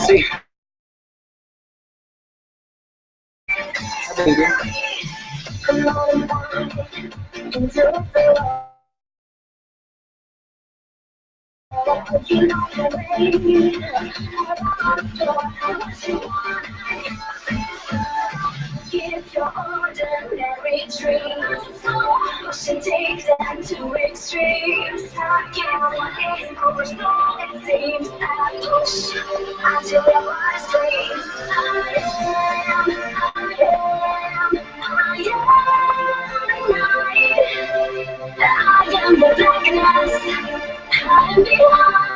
See. Give your ordinary dreams, should take them to extremes. Give what is more strong, it seems. I push until your heart screams. I am the blackness. I am behind.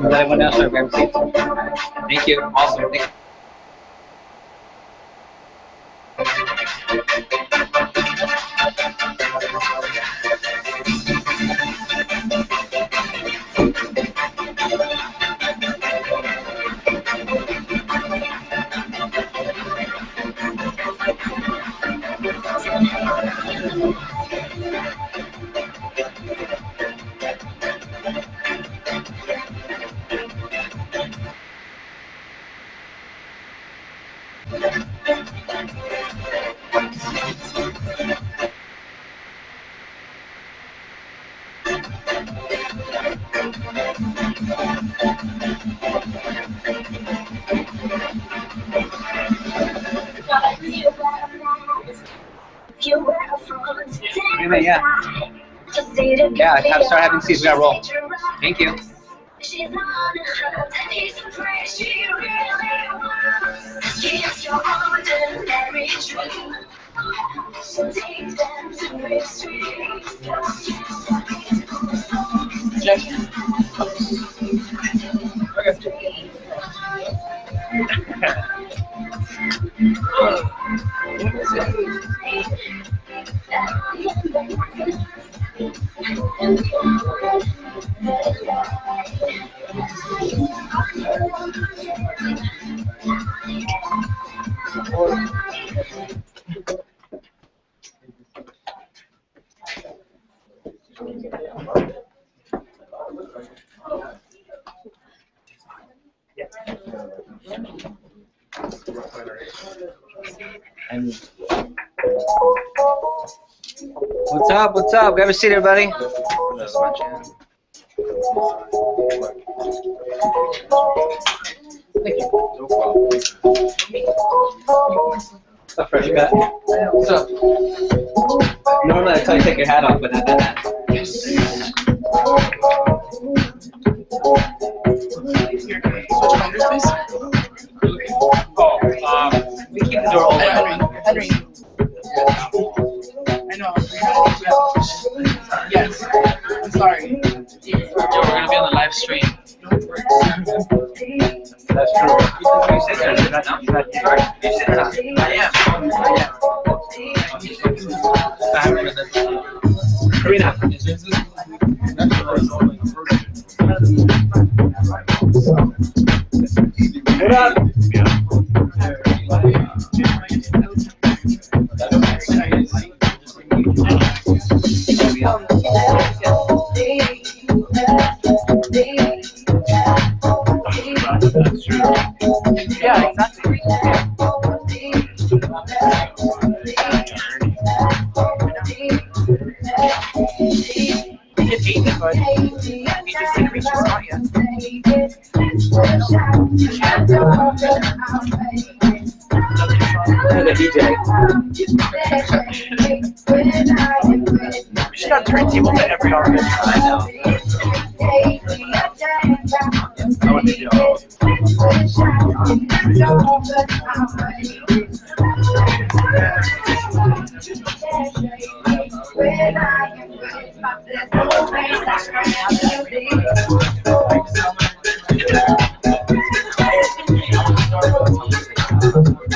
Let everyone else know, grab seats. Thank you. Awesome. Thank you. Anyway, yeah. Yeah, I have to start having seats. We gotta roll. Thank you. She's on a hunt, he's afraid she really wants. Gives your ordinary dream. She'll take them to extremes. What's up? What's up? Grab a seat, everybody. Thank you. No problem. What's up, fresh cut? What's up? Normally I tell you to take your hat off, but not that. We keep the door open. Henry. I know. Yes. I'm sorry. Yo, we're gonna be on the live stream. That's true. You sit there. You're not. You sit there. I am. Karina. What up? Yeah, exactly. We get 8, but we just didn't reach the spot yet. The DJ. We should have turntables at every office. I know. I want to do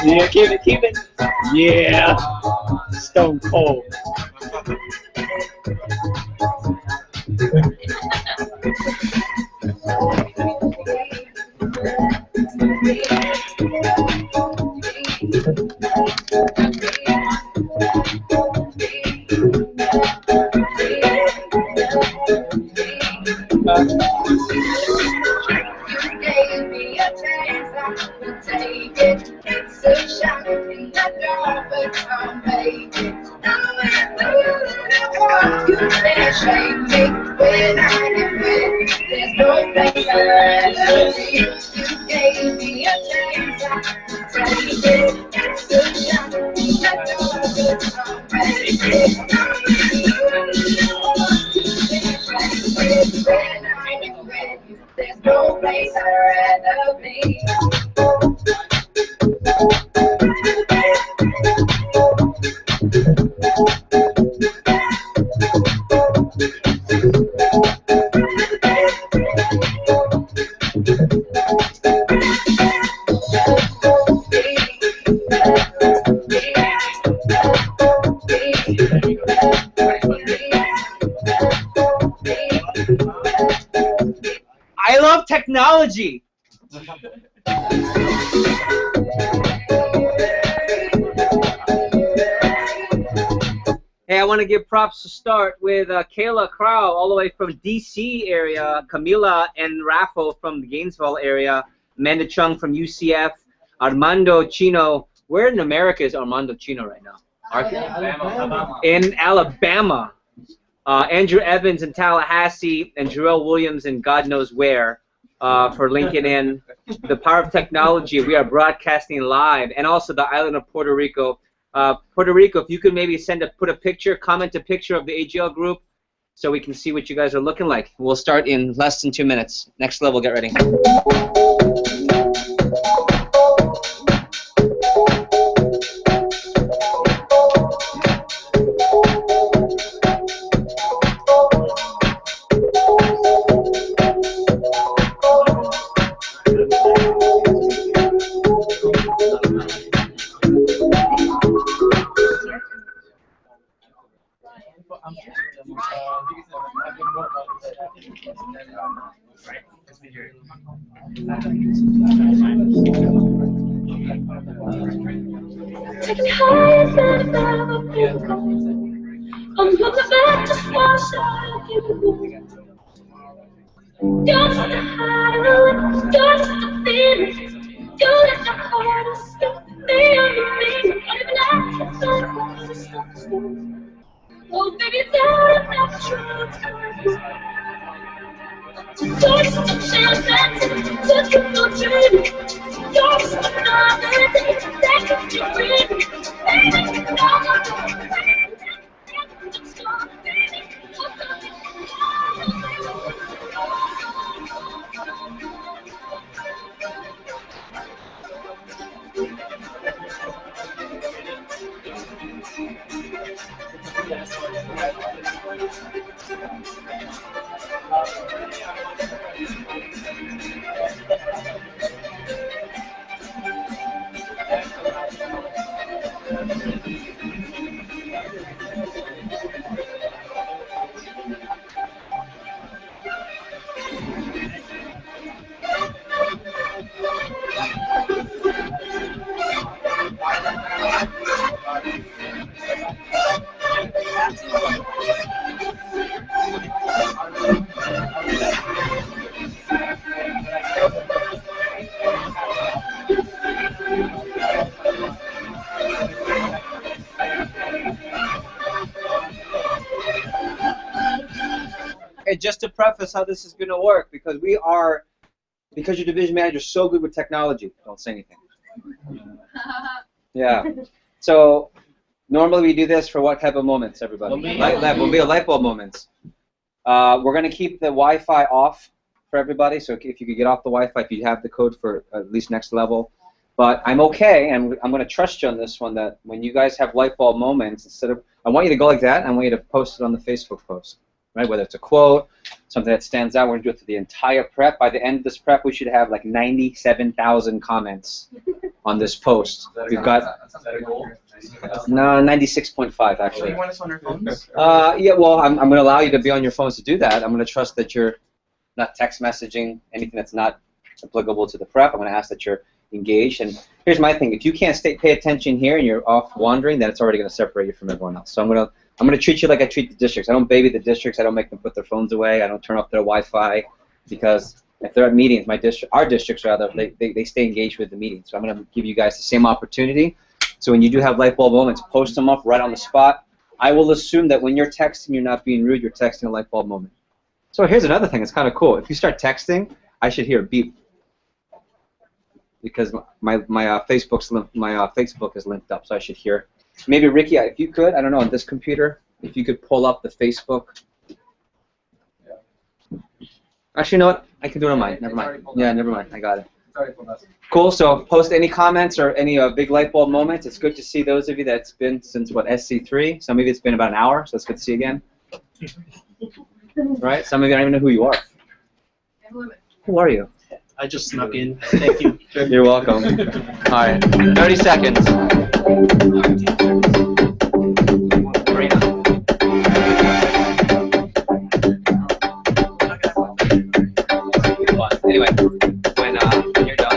Yeah, keep it. Yeah. Stone cold. There's no place I'd rather be. I love technology. Hey, I want to give props to start with Kayla Crow, all the way from DC area, Camila and Raffo from the Gainesville area, Amanda Chung from UCF, Armando Chino. Where in America is Armando Chino right now? Alabama. In Alabama. Andrew Evans in Tallahassee, and Jarrell Williams in God knows where for linking in. The power of technology, we are broadcasting live, and also the island of Puerto Rico. Puerto Rico, if you could maybe put a picture, comment a picture of the AGL group so we can see what you guys are looking like. We'll start in less than 2 minutes. Next level, get ready. Taking higher than I've ever been. I'm looking back to stars I you. You're just a highlight, you're just a feeling. You're just the hardest thing on me. And even I can't find a way to stop you. Oh, baby, that I'm not true. You're just a chance to keep on dreaming. You're just another day that could be breathing. Baby, you know Okay, just to preface how this is going to work, because your division manager is so good with technology. Don't say anything. Yeah. So Normally we do this for what type of moments, everybody? Light bulb moments. We're going to keep the Wi-Fi off for everybody, so if you could get off the Wi-Fi, if you have the code for at least next level. But I'm okay, and I'm going to trust you on this one, that when you guys have light bulb moments, instead of, I want you to go like that, and I want you to post it on the Facebook post, right? Whether it's a quote, something that stands out, we're going to do it for the entire prep. By the end of this prep, we should have like 97,000 comments on this post. We've got, no, 96.5 actually. You want us on our phones? Yeah, well, I'm going to allow you to be on your phones to do that. I'm going to trust that you're not text messaging anything that's not applicable to the prep. I'm going to ask that you're engaged. And here's my thing: if you can't pay attention here and you're off wandering, then it's already going to separate you from everyone else. So I'm going to treat you like I treat the districts. I don't baby the districts. I don't make them put their phones away. I don't turn off their Wi-Fi, because if they're at meetings, our districts rather, they stay engaged with the meeting. So I'm going to give you guys the same opportunity. So when you do have light bulb moments, post them up right on the spot. I will assume that when you're texting, you're not being rude. You're texting a light bulb moment. So here's another thing. It's kind of cool. If you start texting, I should hear a beep, because my Facebook is linked up, so I should hear. Maybe Ricky, if you could, I don't know, on this computer, if you could pull up the Facebook. Actually, you know what? I can do it on mine. Never mind. Yeah, never mind. I got it. Cool. So post any comments or any big light bulb moments. It's good to see those of you that's been since what, SC3. Some of you it's been about an hour, so it's good to see you again. Right? Some of you don't even know who you are. Who are you? I just snuck in. Thank you. You're welcome. All right. 30 seconds. Anyway, when you're done, take out.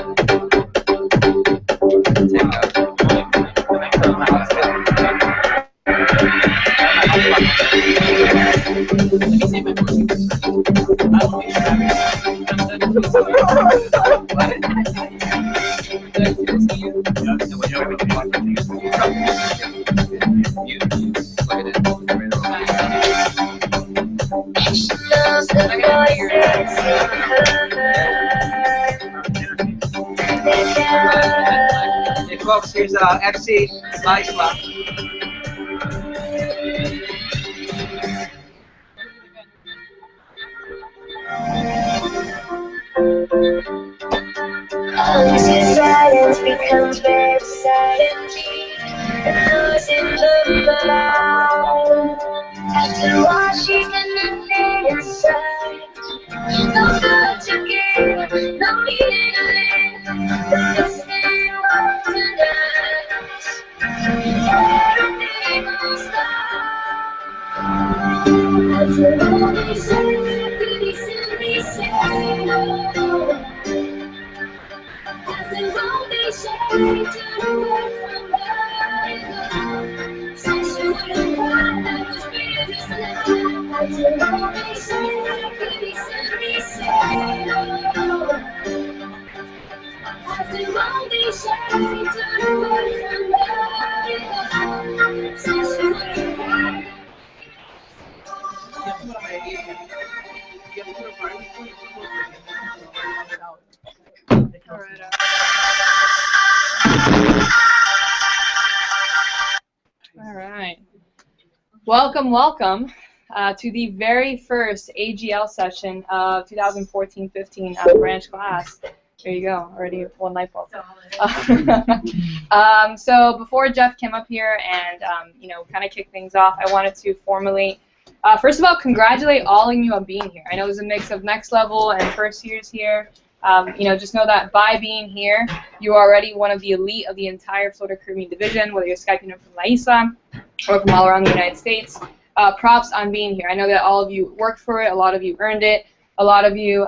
Hey folks, here's FC Slice Club. Silence becomes very silent. Losing the light. After washing and nothing inside. No good to give, no meaning to live. The missing of tonight. Everything will stop. After all they say, they simply say no. After all they say, turn away from God. Said she wouldn't cry, that was business now. After all they say, they simply say no. After all they say, turn away from God. Said she wouldn't cry. All right. Welcome to the very first AGL session of 2014-15 branch class. There you go, already one light bulb. So before Jeff came up here and kind of kick things off, I wanted to formally, first of all, congratulate all of you on being here. I know there's a mix of next level and first years here. Just know that by being here, you are already one of the elite of the entire Florida Caribbean division, whether you're Skyping in from La Isla or from all around the United States. Props on being here. I know that all of you worked for it. A lot of you earned it. A lot of you,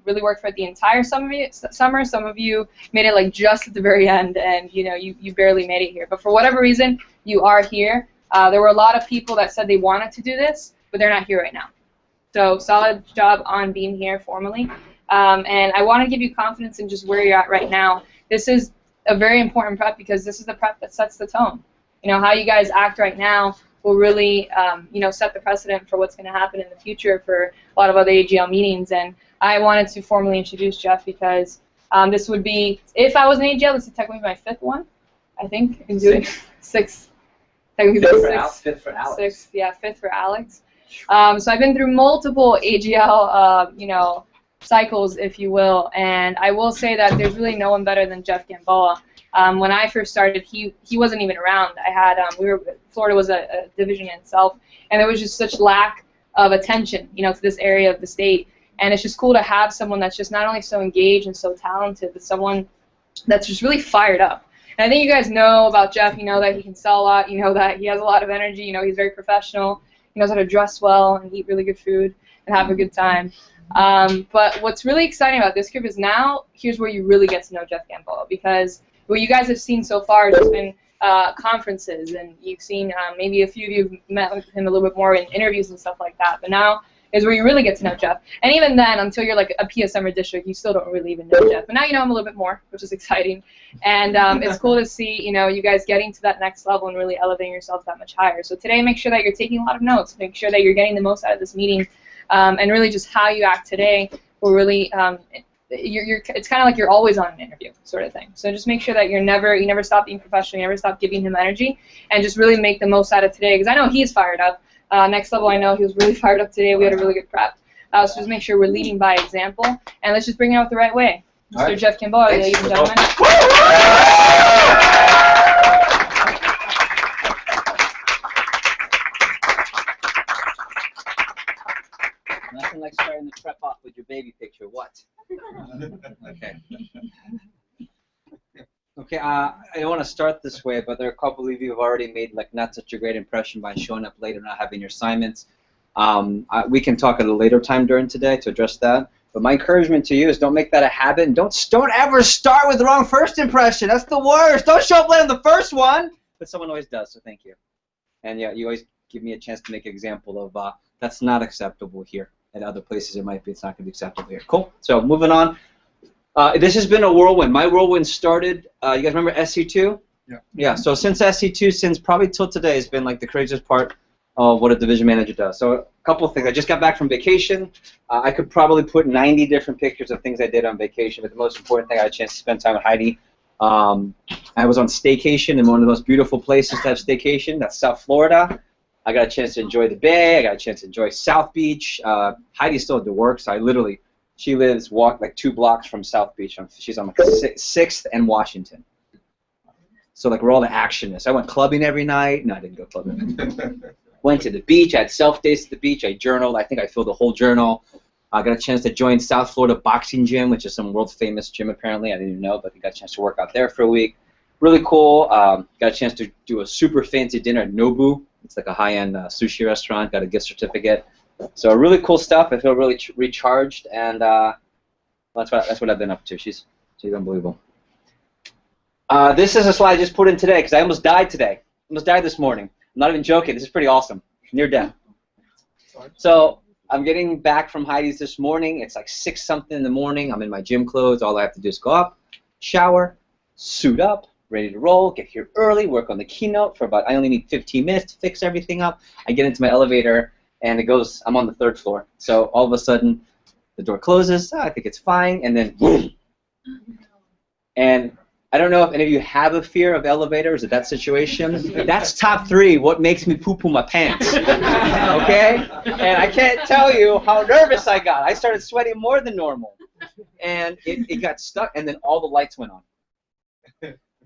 really worked for it the entire summer. Some of you made it like just at the very end, and you barely made it here. But for whatever reason, you are here. There were a lot of people that said they wanted to do this, but they're not here right now. So solid job on being here formally. And I want to give you confidence in just where you're at right now. This is a very important prep because this is the prep that sets the tone. How you guys act right now will really, set the precedent for what's going to happen in the future for a lot of other AGL meetings. And I wanted to formally introduce Jeff because this would be, if I was an AGL, this would technically be my 5th one, I think. I've been doing 6th. technically Fifth for Alex. Sixth, yeah, fifth for Alex. So I've been through multiple AGL, cycles, if you will, and I will say that there's really no one better than Jeff Gamboa. When I first started, he wasn't even around. I had Florida was a division in itself, and there was just such lack of attention, to this area of the state. And it's just cool to have someone that's just not only so engaged and so talented, but someone that's just really fired up. And I think you guys know about Jeff. You know that he can sell a lot. You know that he has a lot of energy. He's very professional. He knows how to dress well and eat really good food and have a good time. But what's really exciting about this group is now here's where you really get to know Jeff Gamboa, because what you guys have seen so far has just been conferences, and you've seen maybe a few of you have met with him a little bit more in interviews and stuff like that. But now is where you really get to know Jeff. And even then, until you're like a PSM or district, you still don't really even know Jeff. But now you know him a little bit more, which is exciting. And it's cool to see, you guys getting to that next level and really elevating yourself that much higher. So today, make sure that you're taking a lot of notes. Make sure that you're getting the most out of this meeting. And really just how you act today will really, it's kind of like you're always on an interview sort of thing. So just make sure that you never stop being professional, you never stop giving him energy, and just really make the most out of today, because I know he's fired up. Next level, I know he was really fired up today. We had a really good prep. So just make sure we're leading by example, and let's just bring it out the right way. Mr. Right. Jeff Gamboa, ladies and gentlemen. Nothing like starting the prep off with your baby picture. What? Okay. Okay, I don't want to start this way, but there are a couple of you who have already made not such a great impression by showing up late or not having your assignments. We can talk at a later time during today to address that. But my encouragement to you is don't make that a habit, and don't ever start with the wrong first impression. That's the worst. Don't show up late on the first one. But someone always does, so thank you. And yeah, you always give me a chance to make an example of that's not acceptable here. At other places it might be. It's not going to be acceptable here. Cool. So moving on. This has been a whirlwind. My whirlwind started, you guys remember SC2? Yeah. Yeah, so since SC2, since probably till today, has been the craziest part of what a division manager does. So a couple of things. I just got back from vacation. I could probably put 90 different pictures of things I did on vacation, but the most important thing, I had a chance to spend time with Heidi. I was on staycation in one of the most beautiful places to have staycation. That's South Florida. I got a chance to enjoy the bay. I got a chance to enjoy South Beach. Heidi still had to work, so she lives 2 blocks from South Beach. She's on 6th and Washington. So where all the action is. I went clubbing every night. No, I didn't go clubbing. Went to the beach. I had self-days at the beach. I journaled. I think I filled a whole journal. I got a chance to join South Florida Boxing Gym, which is some world-famous gym apparently. I didn't even know, but I got a chance to work out there for a week. Really cool. Got a chance to do a super fancy dinner at Nobu. It's a high-end sushi restaurant. Got a gift certificate. So really cool stuff. I feel really recharged, and that's what I've been up to. She's unbelievable. This is a slide I just put in today because I almost died today. Almost died this morning. I'm not even joking. This is pretty awesome. Near death. So I'm getting back from Heidi's this morning. It's 6 something in the morning. I'm in my gym clothes. All I have to do is go up, shower, suit up, ready to roll, get here early, work on the keynote for I only need 15 minutes to fix everything up. I get into my elevator, and I'm on the 3rd floor. So all of a sudden, the door closes. I think it's fine, and then boom. And I don't know if any of you have a fear of elevators or that situation. That's top 3, what makes me poo-poo my pants. Okay? And I can't tell you how nervous I got. I started sweating more than normal. And it got stuck, and then all the lights went on.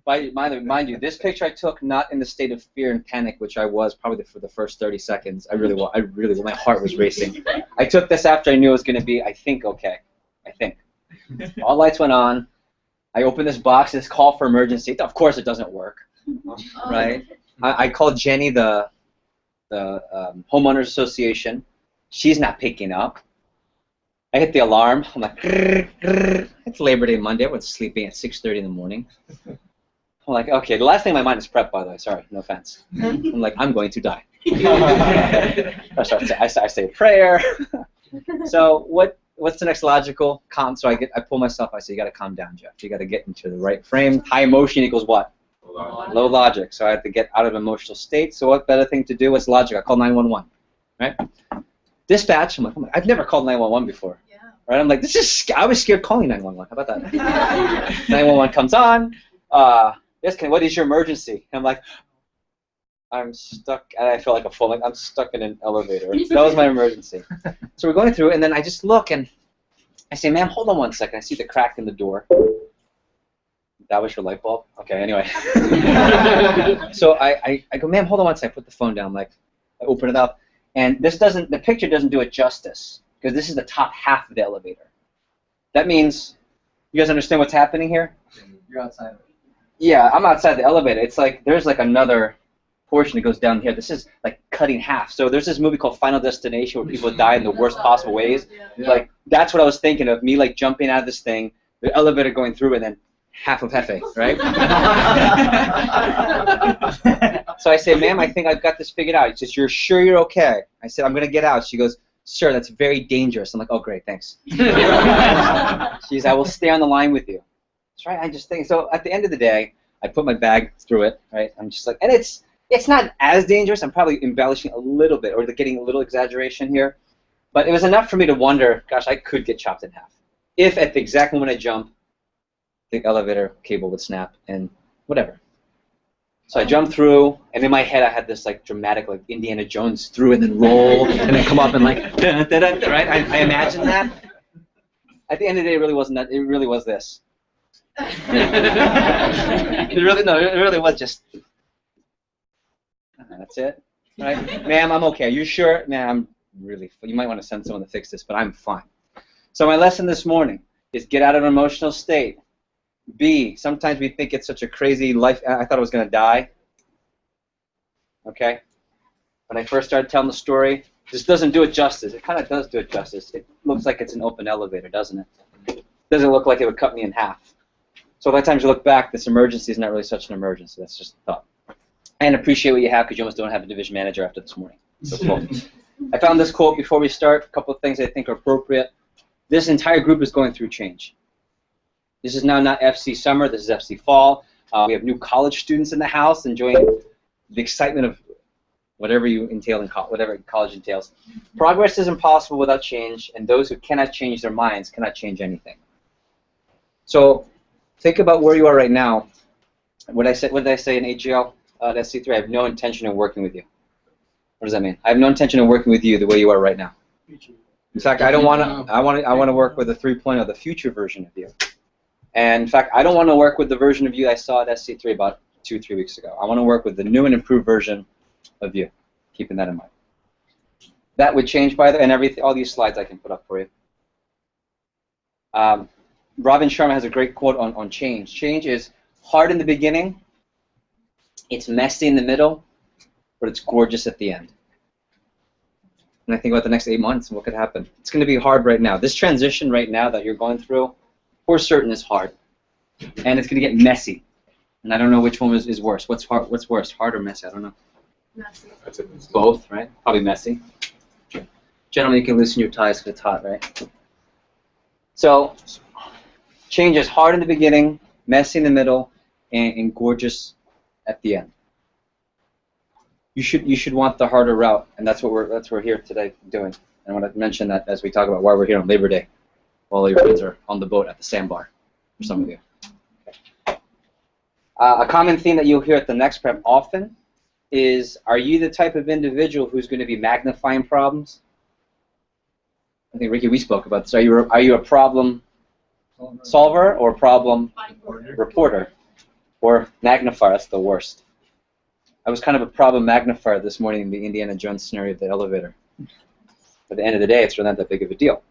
Mind you, this picture I took not in the state of fear and panic, which I was probably for the first 30 seconds. I really was. My heart was racing. I took this after I knew it was going to be, I think, okay. I think. All lights went on. I opened this box, this call for emergency. Of course it doesn't work, right? I called Jenny, the homeowners association. She's not picking up. I hit the alarm. I'm like, grr, grr. It's Labor Day Monday. Everyone's sleeping at 6:30 in the morning. I'm like, okay, the last thing in my mind is prep, by the way. Sorry, no offense. I'm like, I'm going to die. I say a prayer. So what's the next logical so I pull myself, I say, you got to calm down, Jeff. You got to get into the right frame. High emotion equals what? Low logic. So I have to get out of an emotional state. So what better thing to do? What's logic? I call 911, right? Dispatch, I'm like, I've never called 911 before. Yeah. Right? I'm like, I was scared calling 911. How about that? 911 comes on. Yes, what is your emergency? And I'm like, I'm stuck, and I feel like a fool. Like I'm stuck in an elevator. That was my emergency. So we're going through, and then I just look, and I say, "Ma'am, hold on one second." I see the crack in the door. That was your light bulb? Okay, anyway. So I go, "Ma'am, hold on one second." I put the phone down. Like, I open it up, and the picture doesn't do it justice because this is the top half of the elevator. That means, you guys understand what's happening here? You're outside. Yeah, I'm outside the elevator. It's like there's like another portion that goes down here. This is like cutting half. So there's this movie called Final Destination where people die in the worst possible ways. Yeah. Like that's what I was thinking of, me like jumping out of this thing, the elevator going through, and then half of Hefe, right? So I say, "Ma'am, I think I've got this figured out." She says, "You're sure you're okay?" I said, "I'm going to get out." She goes, "Sir, that's very dangerous." I'm like, "Oh, great, thanks." She's, "I will stay on the line with you." That's right. I just think so. At the end of the day, I put my bag through it, right? I'm just like, and it's not as dangerous. I'm probably embellishing a little bit, or getting a little exaggeration here, but it was enough for me to wonder, gosh, I could get chopped in half if at the exact moment I jump, the elevator cable would snap and whatever. So I jumped through, and in my head I had this like dramatic, like Indiana Jones through and then roll and then come up and like da, da, da, da, right? I imagined that. At the end of the day, it really wasn't that. It really was this. It really was just. That's it, right? "Ma'am, I'm okay. Are you sure?" "Ma'am, I'm really. You might want to send someone to fix this, but I'm fine." So my lesson this morning is get out of an emotional state. B, sometimes we think it's such a crazy life. I thought I was going to die. Okay? When I first started telling the story, this doesn't do it justice. It kind of does do it justice. It looks like it's an open elevator, doesn't it? It doesn't look like it would cut me in half. So by the time you look back, this emergency is not really such an emergency. That's just a thought. And appreciate what you have, because you almost don't have a division manager after this morning. So cool. I found this quote before we start. A couple of things I think are appropriate. This entire group is going through change. This is now not FC summer, this is FC fall. We have new college students in the house enjoying the excitement of whatever you entail in whatever college entails. Progress is impossible without change, and those who cannot change their minds cannot change anything. So think about where you are right now. What did I say in AGL at SC3? I have no intention of working with you. What does that mean? I have no intention of working with you the way you are right now. In fact, I don't want to. I want to work with the 3.0, the future version of you. And in fact, I don't want to work with the version of you I saw at SC3 about 2-3 weeks ago. I want to work with the new and improved version of you. Keeping that in mind. That would change by the and everything. All these slides I can put up for you. Robin Sharma has a great quote on change. Change is hard in the beginning. It's messy in the middle, but it's gorgeous at the end. And I think about the next 8 months and what could happen. It's going to be hard right now. This transition right now that you're going through, for certain, is hard. And it's going to get messy. And I don't know which one is worse. What's hard? What's worse, hard or messy? I don't know. Messy. Both, right? Probably messy. Gentlemen, you can loosen your ties because it's hot, right? So, change is hard in the beginning, messy in the middle, and gorgeous at the end. You should want the harder route, and that's what we're here today doing. And I want to mention that as we talk about why we're here on Labor Day, while all your friends are on the boat at the sandbar, for some of you. Okay. A common theme that you'll hear at the next prep often is, are you the type of individual who's going to be magnifying problems? I think, Ricky, we spoke about this. Are you a problem solver or problem reporter? Or magnifier? That's the worst. I was kind of a problem magnifier this morning in the Indiana Jones scenario of the elevator. At the end of the day, it's really not that big of a deal.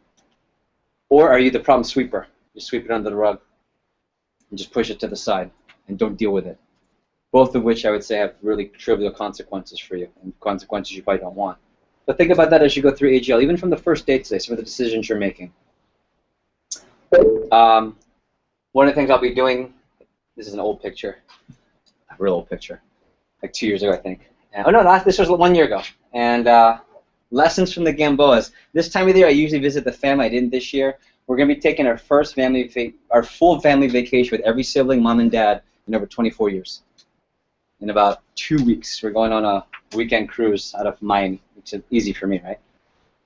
Or are you the problem sweeper? You sweep it under the rug and just push it to the side and don't deal with it. Both of which I would say have really trivial consequences for you, and consequences you probably don't want. But think about that as you go through AGL, even from the first day today, some of the decisions you're making. One of the things I'll be doing, this is an old picture, a real old picture, like 2 years ago, I think. Oh no, this was 1 year ago. And lessons from the Gamboas. This time of the year, I usually visit the family. I didn't this year. We're going to be taking our first our full family vacation with every sibling, mom and dad, in over 24 years. In about 2 weeks, we're going on a weekend cruise out of Miami, which is easy for me, right?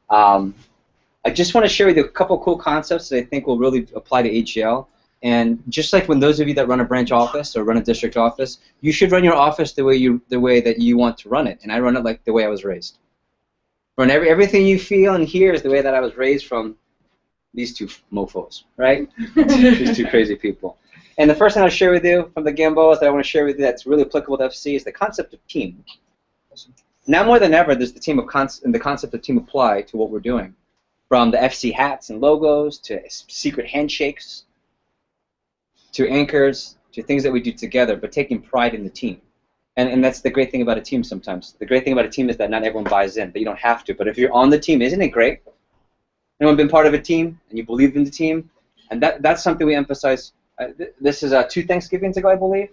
I just want to share with you a couple cool concepts that I think will really apply to AGL. And just like when those of you that run a branch office or run a district office, you should run your office the way that you want to run it. And I run it like the way I was raised. Run everything you feel and hear is the way that I was raised from these two mofos, right? These two crazy people. And the first thing I'll share with you from the Gamboas that I want to share with you that's really applicable to FC is the concept of team. Now more than ever, there's the concept of team apply to what we're doing. From the FC hats and logos to secret handshakes to anchors to things that we do together, but taking pride in the team. And that's the great thing about a team sometimes. The great thing about a team is that not everyone buys in, but you don't have to. But if you're on the team, isn't it great? Anyone been part of a team and you believe in the team? And that's something we emphasize. This is 2 Thanksgivings ago, I believe.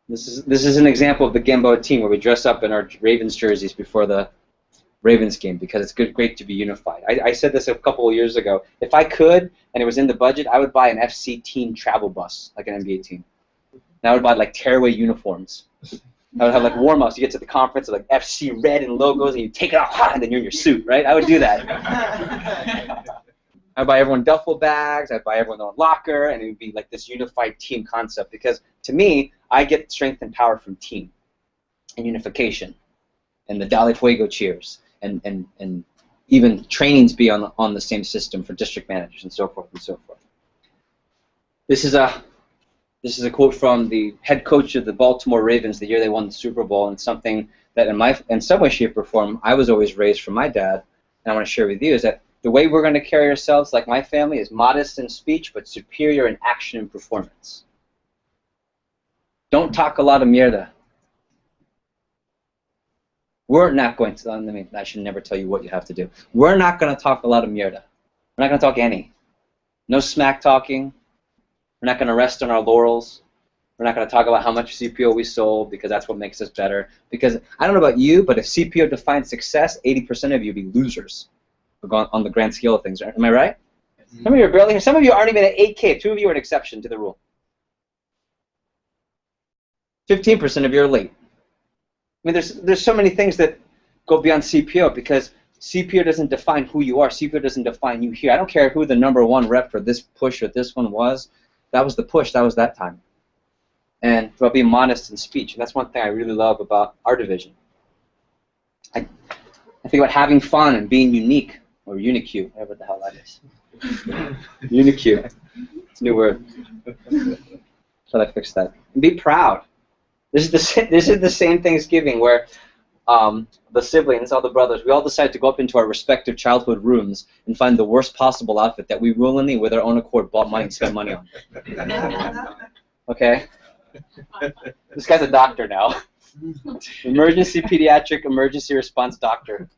This is an example of the Gamboa team where we dress up in our Ravens jerseys before the Ravens game because it's great to be unified. I said this a couple of years ago. If I could, and it was in the budget, I would buy an FC team travel bus, like an NBA team. And I would buy like tearaway uniforms. I would have like warm-ups. You get to the conference with like FC red and logos, and you take it off, and then you're in your suit, right? I would do that. I'd buy everyone duffel bags. I'd buy everyone their own locker, and it would be like this unified team concept. Because to me, I get strength and power from team and unification, and the Dale Fuego cheers, and even trainings be on the same system for district managers and so forth and so forth. This is a quote from the head coach of the Baltimore Ravens the year they won the Super Bowl, and something that in some way, shape, or form I was always raised from my dad, and I want to share with you is that the way we're going to carry ourselves, like my family, is modest in speech but superior in action and performance. Don't talk a lot of mierda. We're not going to, I should never tell you what you have to do. We're not going to talk a lot of mierda. We're not going to talk any. No smack talking. We're not going to rest on our laurels. We're not going to talk about how much CPO we sold because that's what makes us better. Because I don't know about you, but if CPO defines success, 80% of you would be losers on the grand scale of things. Am I right? Some of you are barely here. Some of you aren't even at 8K. 2 of you are an exception to the rule. 15% of you are late. I mean, there's so many things that go beyond CPO because CPO doesn't define who you are. CPO doesn't define you here. I don't care who the #1 rep for this push or this one was. That was the push. That was that time. And about being modest in speech. And that's one thing I really love about our division. I think about having fun and being unique, or unique, whatever the hell that is. Unique. It's a new word. So I fixed that. And be proud. This is the same Thanksgiving where the siblings, all the brothers, we all decided to go up into our respective childhood rooms and find the worst possible outfit that we willingly, with our own accord, bought money and spent money on. Okay? This guy's a doctor now. Emergency pediatric emergency response doctor.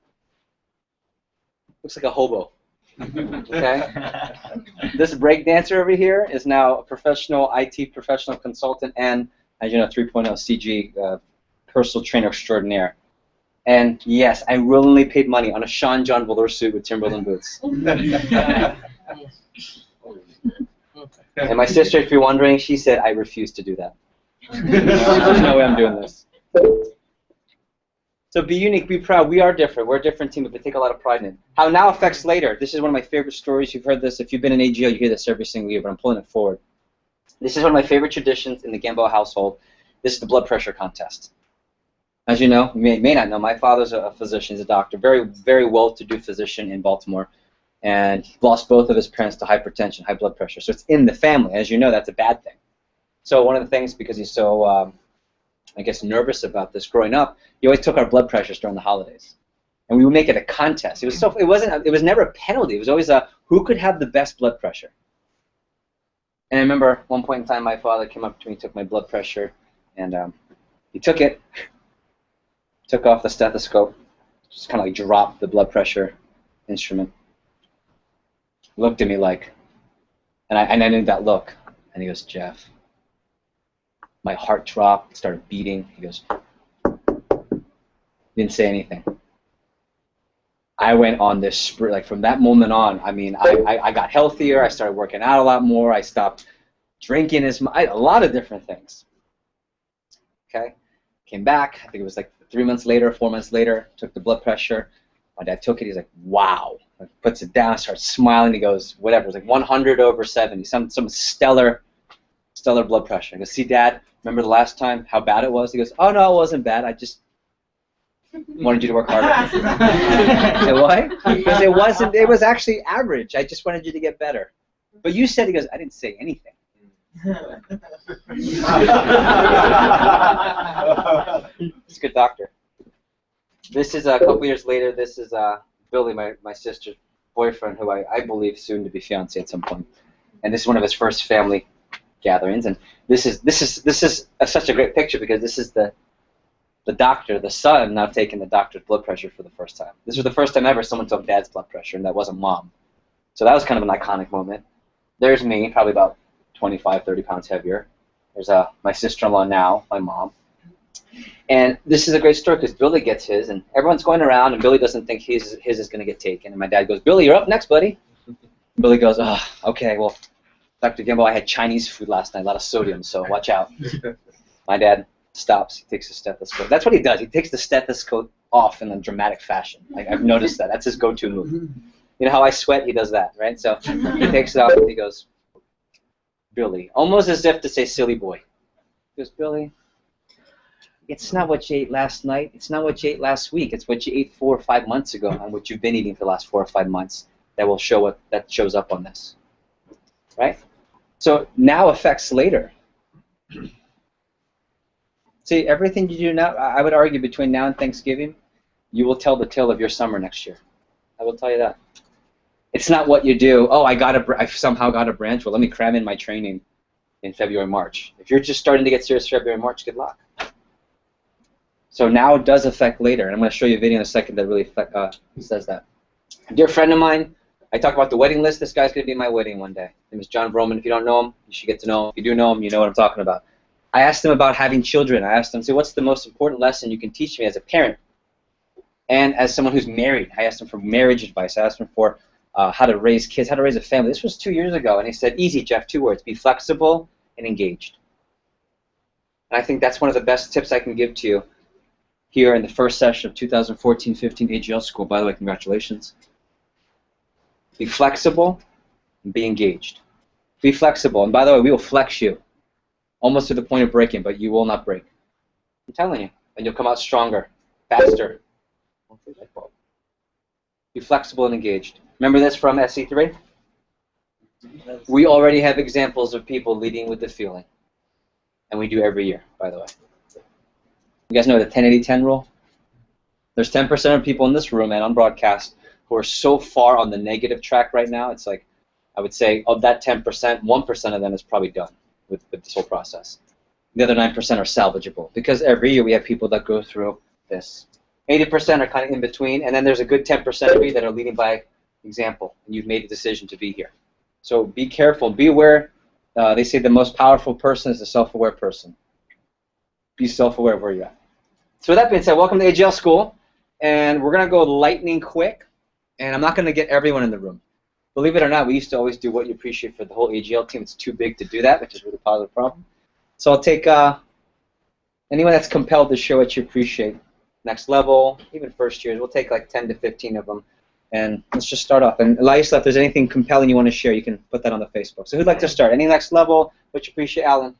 Looks like a hobo. Okay? This breakdancer over here is now a professional IT professional consultant and, as you know, 3.0 CG personal trainer extraordinaire. And yes, I willingly paid money on a Sean John velour suit with Timberland boots. And my sister, if you're wondering, she said, I refuse to do that. There's no way I'm doing this. So be unique, be proud. We are different. We're a different team, but we take a lot of pride in it. How it now affects later. This is one of my favorite stories. You've heard this. If you've been in AGL, you hear this every single year, but I'm pulling it forward. This is one of my favorite traditions in the Gamboa household. This is the blood pressure contest. As you know, you may not know, my father's a physician, he's a doctor, very, very well-to-do physician in Baltimore, and he lost both of his parents to hypertension, high blood pressure. So it's in the family. As you know, that's a bad thing. So one of the things, because he's so, I guess, nervous about this growing up, he always took our blood pressures during the holidays, and we would make it a contest. It was never a penalty. It was always who could have the best blood pressure. And I remember one point in time, my father came up to me, took my blood pressure, and he took it. Took off the stethoscope, just kind of like dropped the blood pressure instrument. Looked at me like, and I knew that look. And he goes, Jeff. My heart dropped, started beating. He goes, didn't say anything. I went on this spree, like from that moment on, I mean, I got healthier. I started working out a lot more. I stopped drinking as much, a lot of different things. Okay? Came back, I think it was like 3 months later, 4 months later, took the blood pressure. My dad took it, he's like, wow. Like, puts it down, starts smiling. He goes, whatever, it's like 100/70, some stellar blood pressure. I go, see, Dad, remember the last time how bad it was? He goes, oh no, it wasn't bad. I just wanted you to work harder. I said, why? Because it was actually average. I just wanted you to get better. But you said, he goes, I didn't say anything. He's a good doctor. This is a couple years later. This is Billy, my sister's boyfriend, who I believe soon to be fiance at some point. And this is one of his first family gatherings. And this is such a great picture because this is the doctor, the son, now taking the doctor's blood pressure for the first time. This was the first time ever someone took Dad's blood pressure, and that wasn't Mom. So that was kind of an iconic moment. There's me, probably about 25, 30 pounds heavier. There's my sister-in-law now, my mom. And this is a great story because Billy gets his, and everyone's going around, and Billy doesn't think his is going to get taken. And my dad goes, Billy, you're up next, buddy. Billy goes, oh, okay, well, Dr. Gimbo, I had Chinese food last night, a lot of sodium, so watch out. My dad stops. He takes his stethoscope. That's what he does. He takes the stethoscope off in a dramatic fashion. I've noticed that. That's his go-to move. You know how I sweat? He does that, right? So he takes it off, and he goes, Billy, almost as if to say, silly boy. He goes, Billy, it's not what you ate last night. It's not what you ate last week. It's what you ate 4 or 5 months ago and what you've been eating for the last 4 or 5 months that will show what that shows up on this, right? So now affects later. See, everything you do now, I would argue between now and Thanksgiving, you will tell the tale of your summer next year. I will tell you that. It's not what you do. Oh, I somehow got a branch. Well, let me cram in my training in February, March. If you're just starting to get serious February, March, good luck. So now it does affect later, and I'm going to show you a video in a second that really says that. A dear friend of mine, I talk about the wedding list. This guy's going to be at my wedding one day. His name is John Broman. If you don't know him, you should get to know him. If you do know him, you know what I'm talking about. I asked him about having children. I asked him, so what's the most important lesson you can teach me as a parent and as someone who's married? I asked him for marriage advice. I asked him for how to raise kids, how to raise a family. This was 2 years ago, and he said, easy, Jeff, 2 words, be flexible and engaged. And I think that's one of the best tips I can give to you here in the first session of 2014-15 AGL School. By the way, congratulations. Be flexible and be engaged. Be flexible, and by the way, we will flex you almost to the point of breaking, but you will not break. I'm telling you, and you'll come out stronger, faster. Be flexible and engaged. Remember this from SE3? We already have examples of people leading with the feeling, and we do every year, by the way. You guys know the 10-80-10 rule? There's 10% of people in this room and on broadcast who are so far on the negative track right now, it's like, I would say, of that 10%, 1% of them is probably done with this whole process. The other 9% are salvageable, because every year we have people that go through this. 80% are kind of in between, and then there's a good 10% of you that are leading by example, and you've made a decision to be here. So be careful, be aware. They say the most powerful person is the self-aware person. Be self-aware of where you're at. So with that being said, welcome to AGL School, and we're going to go lightning quick, and I'm not going to get everyone in the room. Believe it or not, we used to always do what you appreciate for the whole AGL team. It's too big to do that, which is a really positive problem. So I'll take anyone that's compelled to show what you appreciate. Next level, even first years, we'll take like 10 to 15 of them. And let's just start off. And Elisa, if there's anything compelling you want to share, you can put that on the Facebook. So who'd like to start? Any next level? What you appreciate, Alan?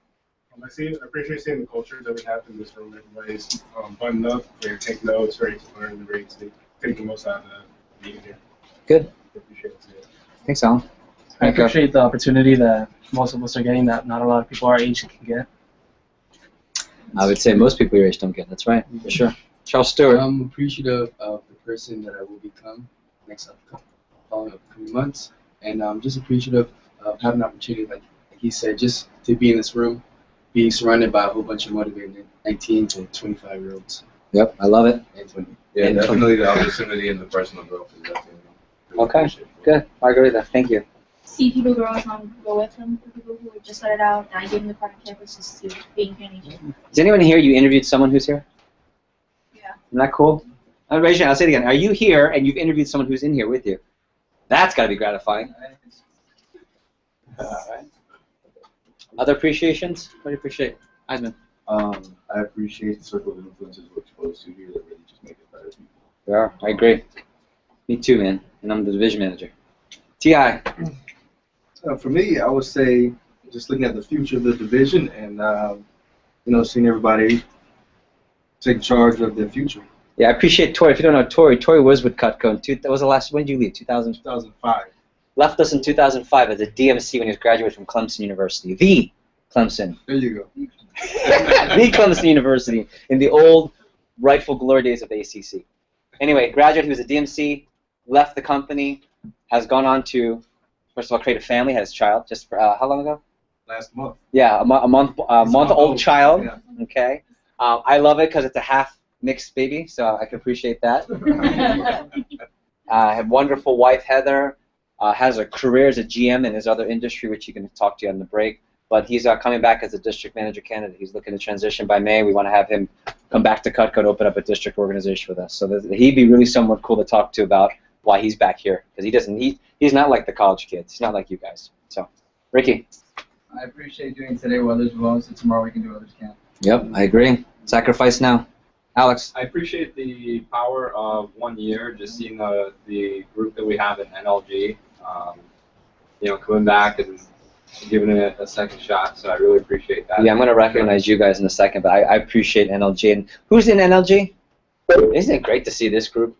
I appreciate seeing the culture that we have in this room. Everybody's buttoned up, ready to take notes, ready to learn, ready to take the most out of the meeting here. Good. I appreciate it. Thanks, Alan. I appreciate the opportunity that most of us are getting that not a lot of people our age can get. I would say most people your age don't get. That's right, for sure. Charles Stewart. I'm appreciative of the person that I will become next upcoming months, and I'm just appreciative of having an opportunity, like he said, just to be in this room, being surrounded by a whole bunch of motivated 19 to 25-year-olds. Yep, I love it. And 20. Yeah, definitely the opportunity and the personal growth is definitely really Okay, good. Margarita, thank you. See people grow up and go with them. For people who just started out, not getting the part of campus, just to being here. Is anyone here, you interviewed someone who's here? Yeah. Isn't that cool? Raise your hand. I'll say it again. Are you here and you've interviewed someone who's in here with you? That's got to be gratifying. All right. Other appreciations? What do you appreciate? Eisman. I appreciate the circle of influences we're exposed to here that really just make it better people. Yeah, I agree. Me too, man. and I'm the division manager. T.I. For me, I would say just looking at the future of the division and seeing everybody take charge of their future. Yeah, I appreciate Tori. If you don't know Tori was with Cutco. That was the last. When did you leave? 2005. Left us in 2005 as a DMC when he was graduating from Clemson University. The Clemson. There you go. The Clemson University in the old rightful glory days of the ACC. Anyway, graduated. He was a DMC. Left the company. Has gone on to, first of all, create a family. Had his child. Just for, how long ago? Last month. Yeah, a month old child. Yeah. Okay. I love it because it's a half mixed baby, so I can appreciate that. I have a wonderful wife, Heather. Has a career as a GM in his other industry, which he can talk to you on the break. But he's coming back as a district manager candidate. He's looking to transition by May. We want to have him come back to Cutco and open up a district organization with us. So he'd be really someone cool to talk to about why he's back here, because he's not like the college kids. He's not like you guys. So, Ricky. I appreciate doing today what others won't, so tomorrow we can do what others can't. Yep, I agree. Sacrifice now. Alex. I appreciate the power of 1 year, just seeing the group that we have in NLG, coming back and giving it a second shot. So I really appreciate that. Yeah, I'm going to recognize you guys in a second, but I appreciate NLG. And who's in NLG? Isn't it great to see this group?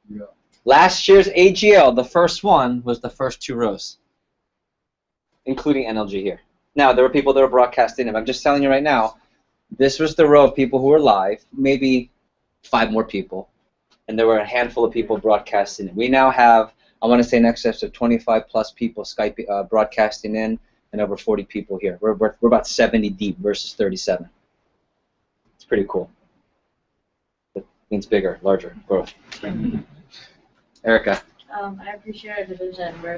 Yeah. Last year's AGL, the first one, was the first 2 rows, including NLG here. Now, there were people that were broadcasting, and I'm just telling you right now, this was the row of people who were live, maybe 5 more people, and there were a handful of people broadcasting. We now have, I want to say, in excess of 25 plus people Skype broadcasting in, and over 40 people here. We're about 70 deep versus 37. It's pretty cool. It means bigger, larger growth. Erica. I appreciate our division. We're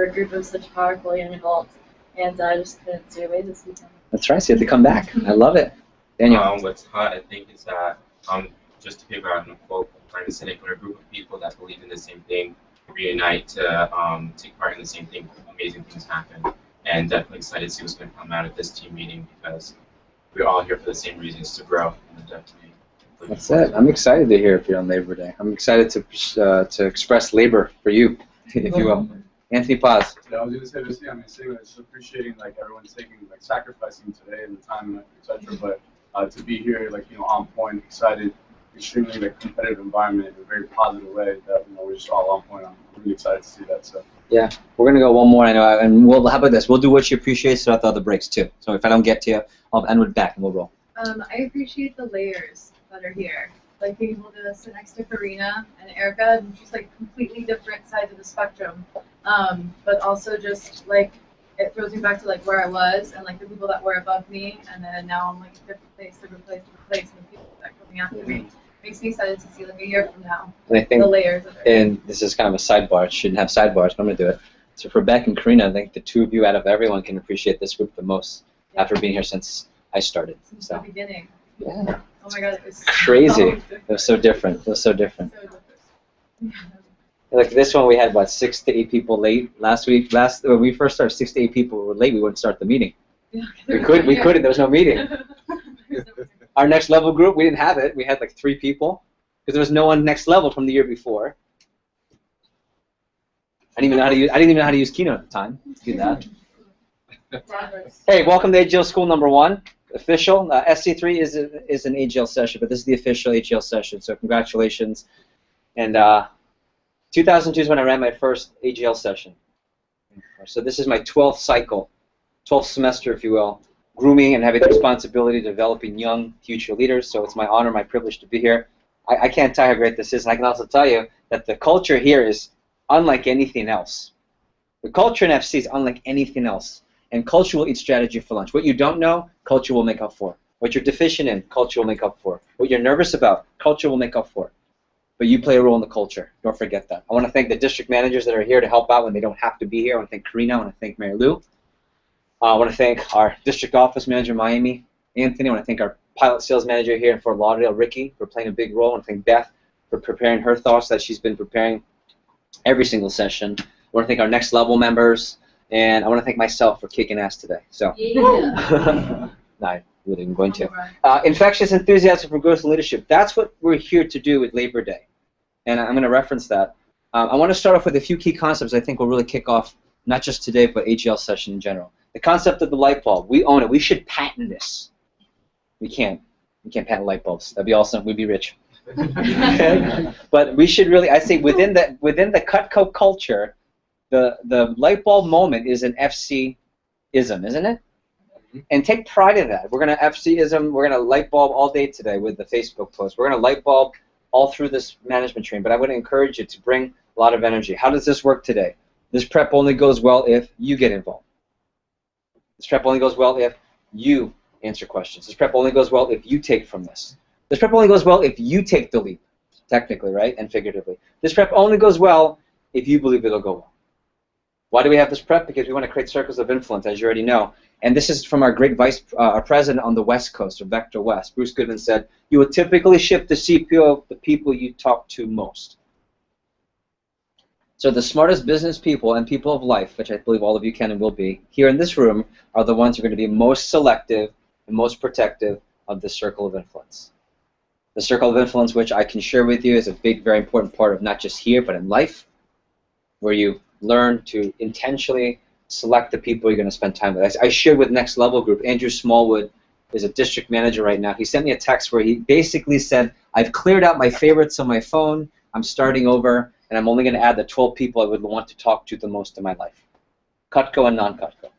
a group of such powerful young adults, and I just couldn't stay away this weekend. That's right. So you have to come back. I love it. Daniel. What's hot, I think, is that just to figure out a quote, I'm trying to say, when a group of people that believe in the same thing reunite to take part in the same thing, amazing things happen. And definitely excited to see what's going to come out of this team meeting, because we're all here for the same reasons, to grow. And definitely. That's it. I'm excited to hear if you're on Labor Day. I'm excited to express labor for you, if you will. Anthony Paz. Yeah, I was going to say this. Yeah, just appreciating everyone's sacrificing today and the time, etc. But to be here, on point, excited, extremely competitive environment in a very positive way. That we're just all on point. I'm really excited to see that. So. Yeah, we're gonna go one more. I know, and how about this? We'll do what you appreciate throughout the other breaks too. So if I don't get to you, I'll end with back and we'll roll. I appreciate the layers that are here. Being able to sit next to Karina and Erica, and just completely different sides of the spectrum. But also just it throws me back to where I was and the people that were above me, and then now I'm different place, and the people that are coming after me. Makes me excited to see a year from now. And I think, the layers of it. And this is kind of a sidebar. It shouldn't have sidebars, but I'm gonna do it. So for Beck and Karina, I think the 2 of you out of everyone can appreciate this group the most after being here since I started. Since the beginning. Yeah. Oh my God, it was crazy. It was so different. It was so different. Like this one, we had 6 to 8 people late last week. When we first started, 6 to 8 people were late. We wouldn't start the meeting. Yeah, we couldn't. There was no meeting. Our next level group, we didn't have it. We had 3 people because there was no one next level from the year before. I didn't even know how to use Keynote at the time. Do that. Hey, welcome to AGL School number 1. Official. SC3 is an AGL session, but this is the official AGL session. So congratulations. And 2002 is when I ran my first AGL session. So this is my 12th cycle, 12th semester, if you will, grooming and having the responsibility of developing young future leaders. So it's my honor, my privilege to be here. I can't tell you how great this is, and I can also tell you that the culture here is unlike anything else. The culture in FC is unlike anything else. And culture will eat strategy for lunch. What you don't know, culture will make up for. What you're deficient in, culture will make up for. What you're nervous about, culture will make up for. But you play a role in the culture. Don't forget that. I want to thank the district managers that are here to help out when they don't have to be here. I want to thank Karina. I want to thank Mary Lou. I want to thank our district office manager in Miami, Anthony. I want to thank our pilot sales manager here in Fort Lauderdale, Ricky, for playing a big role. I want to thank Beth for preparing her thoughts that she's been preparing every single session. I want to thank our next level members. And I want to thank myself for kicking ass today. So, no, I really am going to. Infectious enthusiasm for growth and leadership. That's what we're here to do with Labor Day. And I'm going to reference that. I want to start off with a few key concepts I think will really kick off not just today, but AGL session in general. The concept of the light bulb. We own it. We should patent this. We can't. We can't patent light bulbs. That'd be awesome. We'd be rich. Okay? But we should really, I say, within the Cutco culture, the light bulb moment is an FC-ism, isn't it? And take pride in that. We're going to FC-ism. We're going to light bulb all day today with the Facebook post. We're going to light bulb all through this management training. But I would encourage you to bring a lot of energy. How does this work today? This prep only goes well if you get involved. This prep only goes well if you answer questions. This prep only goes well if you take from this. This prep only goes well if you take the leap, technically, right, and figuratively. This prep only goes well if you believe it'll go well. Why do we have this prep? Because we want to create circles of influence, as you already know. And this is from our great our president on the West Coast, or Vector West. Bruce Goodman said, you will typically shift the CPU of the people you talk to most. So the smartest business people and people of life, which I believe all of you can and will be, here in this room, are the ones who are going to be most selective and most protective of the circle of influence. The circle of influence, which I can share with you, is a big, very important part of not just here, but in life, where you learn to intentionally select the people you're going to spend time with. I shared with Next Level Group, Andrew Smallwood is a district manager right now. He sent me a text where he basically said, I've cleared out my favorites on my phone, I'm starting over, and I'm only going to add the 12 people I would want to talk to the most in my life. Cutco and non-Cutco.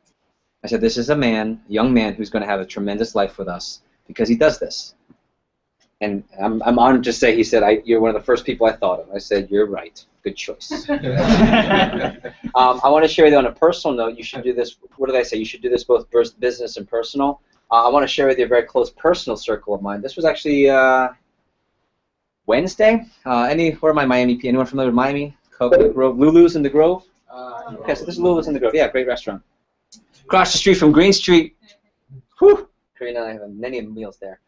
I said, this is a man, young man, who's going to have a tremendous life with us because he does this. And I'm honored to say, he said, you're one of the first people I thought of. I said, you're right. Good choice. I want to share with you on a personal note, you should do this, what did I say? You should do this both business and personal. I want to share with you a very close personal circle of mine. This was actually Wednesday. Where are my Miami people? Anyone familiar with Miami? Grove, Lulu's in the Grove? Okay, so this is Lulu's in the Grove. Yeah, great restaurant. Across the street from Green Street. Whew. Karina and I have many meals there.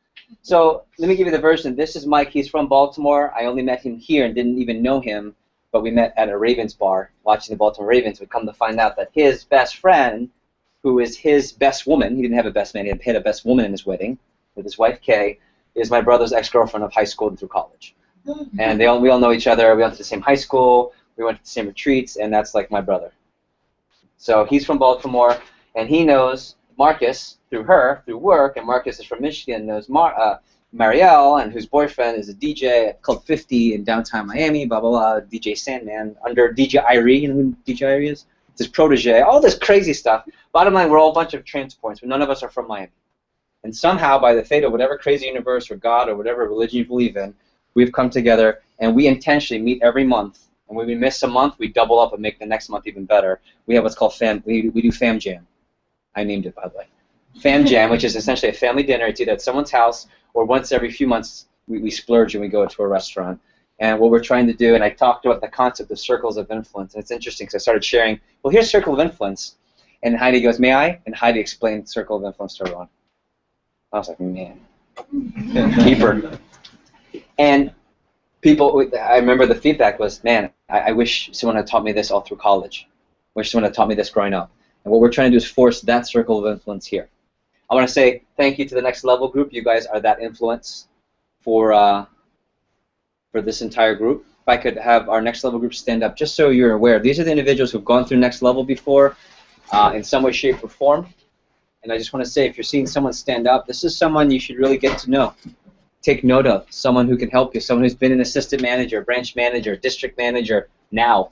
So let me give you the version. This is Mike. He's from Baltimore. I only met him here and didn't even know him, but we met at a Ravens bar watching the Baltimore Ravens. We come to find out that his best friend, who is his best woman, he didn't have a best man, he had a best woman in his wedding with his wife Kay, is my brother's ex-girlfriend of high school and through college. And we all know each other. We went to the same high school. We went to the same retreats, and that's like my brother. So he's from Baltimore, and he knows Marcus through her, through work, and Marcus is from Michigan, knows Marielle, and whose boyfriend is a DJ at Club 50 in downtown Miami, blah, blah, blah, DJ Sandman, under DJ Irie. You know who DJ Irie is? It's his protege, all this crazy stuff. Bottom line, we're all a bunch of transpoints, but none of us are from Miami. And somehow, by the fate of whatever crazy universe or God or whatever religion you believe in, we've come together, and we intentionally meet every month. And when we miss a month, we double up and make the next month even better. We have what's called we do Fam Jam. I named it, by the way. Fam Jam, which is essentially a family dinner. It's either at someone's house or once every few months we splurge and we go to a restaurant. And what we're trying to do, and I talked about the concept of circles of influence, and it's interesting because I started sharing, well, here's circle of influence. And Heidi goes, may I? And Heidi explained circle of influence to everyone. I was like, man. Keeper. And people, I remember the feedback was, man, I wish someone had taught me this all through college. I wish someone had taught me this growing up. And what we're trying to do is force that circle of influence here. I want to say thank you to the Next Level group. You guys are that influence for this entire group. If I could have our Next Level group stand up, just so you're aware, these are the individuals who've gone through Next Level before in some way, shape, or form. And I just want to say, if you're seeing someone stand up, this is someone you should really get to know. Take note of, someone who can help you, someone who's been an assistant manager, branch manager, district manager, now.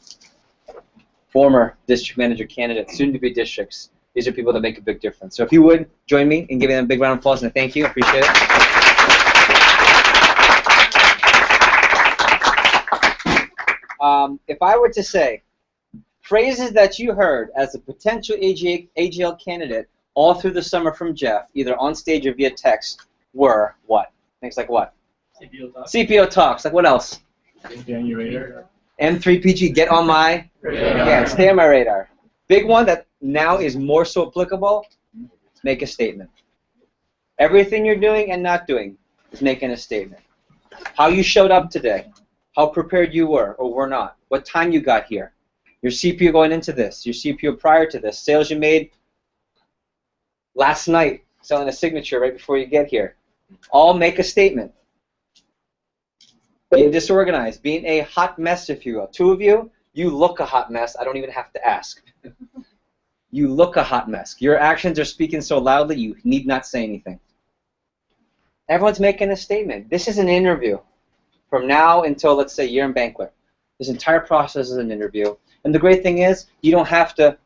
Former district manager candidates, soon-to-be districts. These are people that make a big difference. So if you would, join me in giving them a big round of applause and a thank you. I appreciate it. If I were to say phrases that you heard as a potential AGL candidate all through the summer from Jeff, either on stage or via text, were what? Things like what? CPO talks. CPO talks. Like what else? Stay on your radar. M3PG, get on my radar. Yeah, stay on my radar. Big one that now is more so applicable, make a statement. Everything you're doing and not doing is making a statement. How you showed up today, how prepared you were or were not, what time you got here, your CPU going into this, your CPU prior to this, sales you made last night, selling a signature right before you get here. All make a statement. being disorganized, being a hot mess, if you will. Two of you, you look a hot mess. I don't even have to ask. You look a hot mess. Your actions are speaking so loudly, you need not say anything. Everyone's making a statement. This is an interview. From now until, let's say, year-end banquet. This entire process is an interview. And the great thing is, you don't have to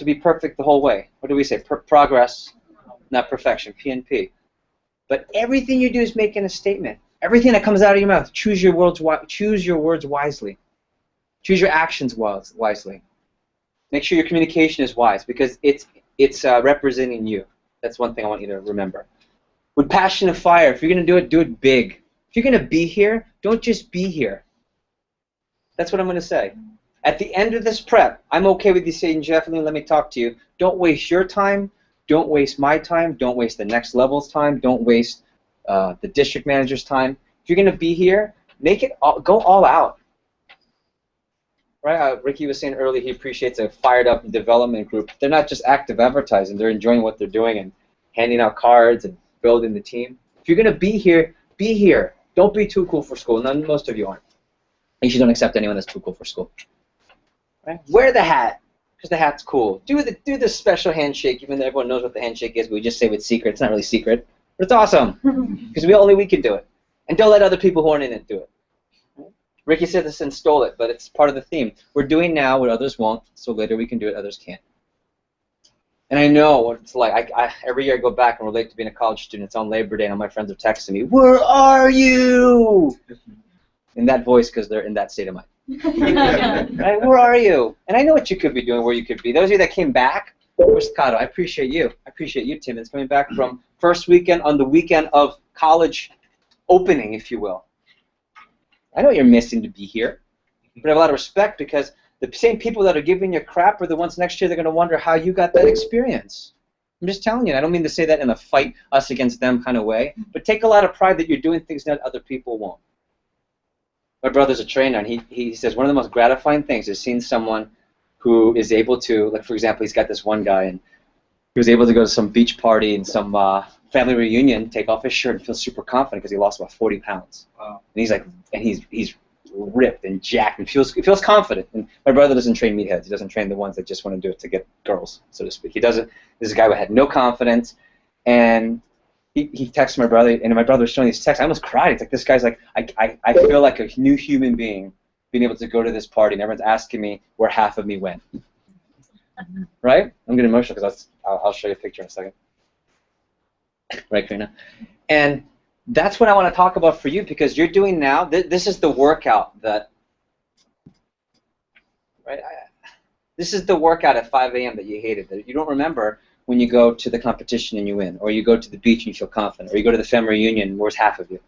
be perfect the whole way. What do we say? Progress, not perfection. PNP. But everything you do is making a statement. Everything that comes out of your mouth, choose your words wisely. Choose your actions wisely. Make sure your communication is wise because it's representing you. That's one thing I want you to remember. With passion and fire, if you're going to do it big. If you're going to be here, don't just be here. That's what I'm going to say. At the end of this prep, I'm okay with you saying, Jeff, let me talk to you. Don't waste your time. Don't waste my time. Don't waste the next level's time. Don't waste the district manager's time. If you're going to be here, go all out. Right? Ricky was saying earlier he appreciates a fired-up development group. They're not just active advertising. They're enjoying what they're doing and handing out cards and building the team. If you're going to be here, be here. Don't be too cool for school. Most of you aren't. You should don't accept anyone that's too cool for school. Right? Wear the hat, because the hat's cool. Do the special handshake, even though everyone knows what the handshake is, but we just say it's secret. It's not really secret, but it's awesome, because only we can do it. And don't let other people who aren't in it do it. Right? Ricky said this and stole it, but it's part of the theme. We're doing now what others won't, so later we can do it others can't. And I know what it's like. Every year I go back and relate to being a college student. It's on Labor Day, and all my friends are texting me, "Where are you?" In that voice, because they're in that state of mind. Right? Where are you? And I know what you could be doing, where you could be. Those of you that came back, Staccato, I appreciate you. I appreciate you, Tim. It's coming back from first weekend on the weekend of college opening, if you will. I know you're missing to be here, but I have a lot of respect because the same people that are giving you crap are the ones next year they're going to wonder how you got that experience. I'm just telling you. I don't mean to say that in a fight us against them kind of way, but take a lot of pride that you're doing things that other people won't. My brother's a trainer, and he says one of the most gratifying things is seeing someone who is able to, like for example, he's got this one guy, and he was able to go to some beach party and some family reunion, take off his shirt, and feel super confident because he lost about 40 pounds. Wow. And he's like, and he's ripped and jacked and feels confident. And my brother doesn't train meatheads. He doesn't train the ones that just want to do it to get girls, so to speak. He doesn't. This is a guy who had no confidence, and he texted my brother, and my brother was showing these texts. I almost cried. It's like this guy's like, I feel like a new human being being able to go to this party, and everyone's asking me where half of me went. Right? I'm getting emotional because I'll show you a picture in a second. Right, Karina? And that's what I want to talk about for you because you're doing now. This is the workout that, right? This is the workout at 5 a.m. that you hated. That you don't remember when you go to the competition and you win, or you go to the beach and you feel confident, or you go to the family reunion and where's half of you.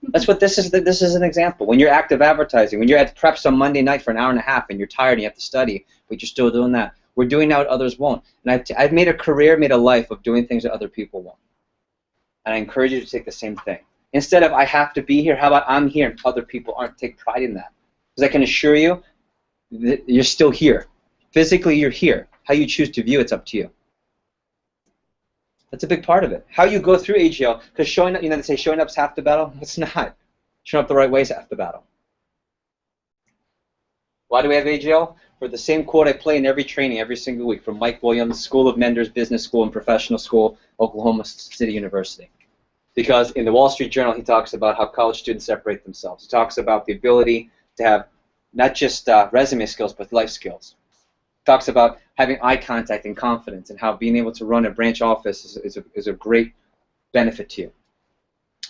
That's what this is. This is an example. When you're active advertising, when you're at preps on Monday night for an hour and a half and you're tired and you have to study, but you're still doing that. We're doing now what others won't. And I've made a career, made a life of doing things that other people won't. And I encourage you to take the same thing. Instead of I have to be here, how about I'm here and other people aren't? Take pride in that. Because I can assure you that you're still here. Physically, you're here. How you choose to view it's up to you. That's a big part of it. How you go through AGL, because showing up, they say showing up's half the battle. It's not. Showing up the right way is half the battle. Why do we have AGL? For the same quote I play in every training every single week from Mike Williams, School of Menders, Business School and Professional School, Oklahoma City University. Because in the Wall Street Journal, he talks about how college students separate themselves. He talks about the ability to have not just resume skills, but life skills. He talks about having eye contact and confidence and how being able to run a branch office is a great benefit to you.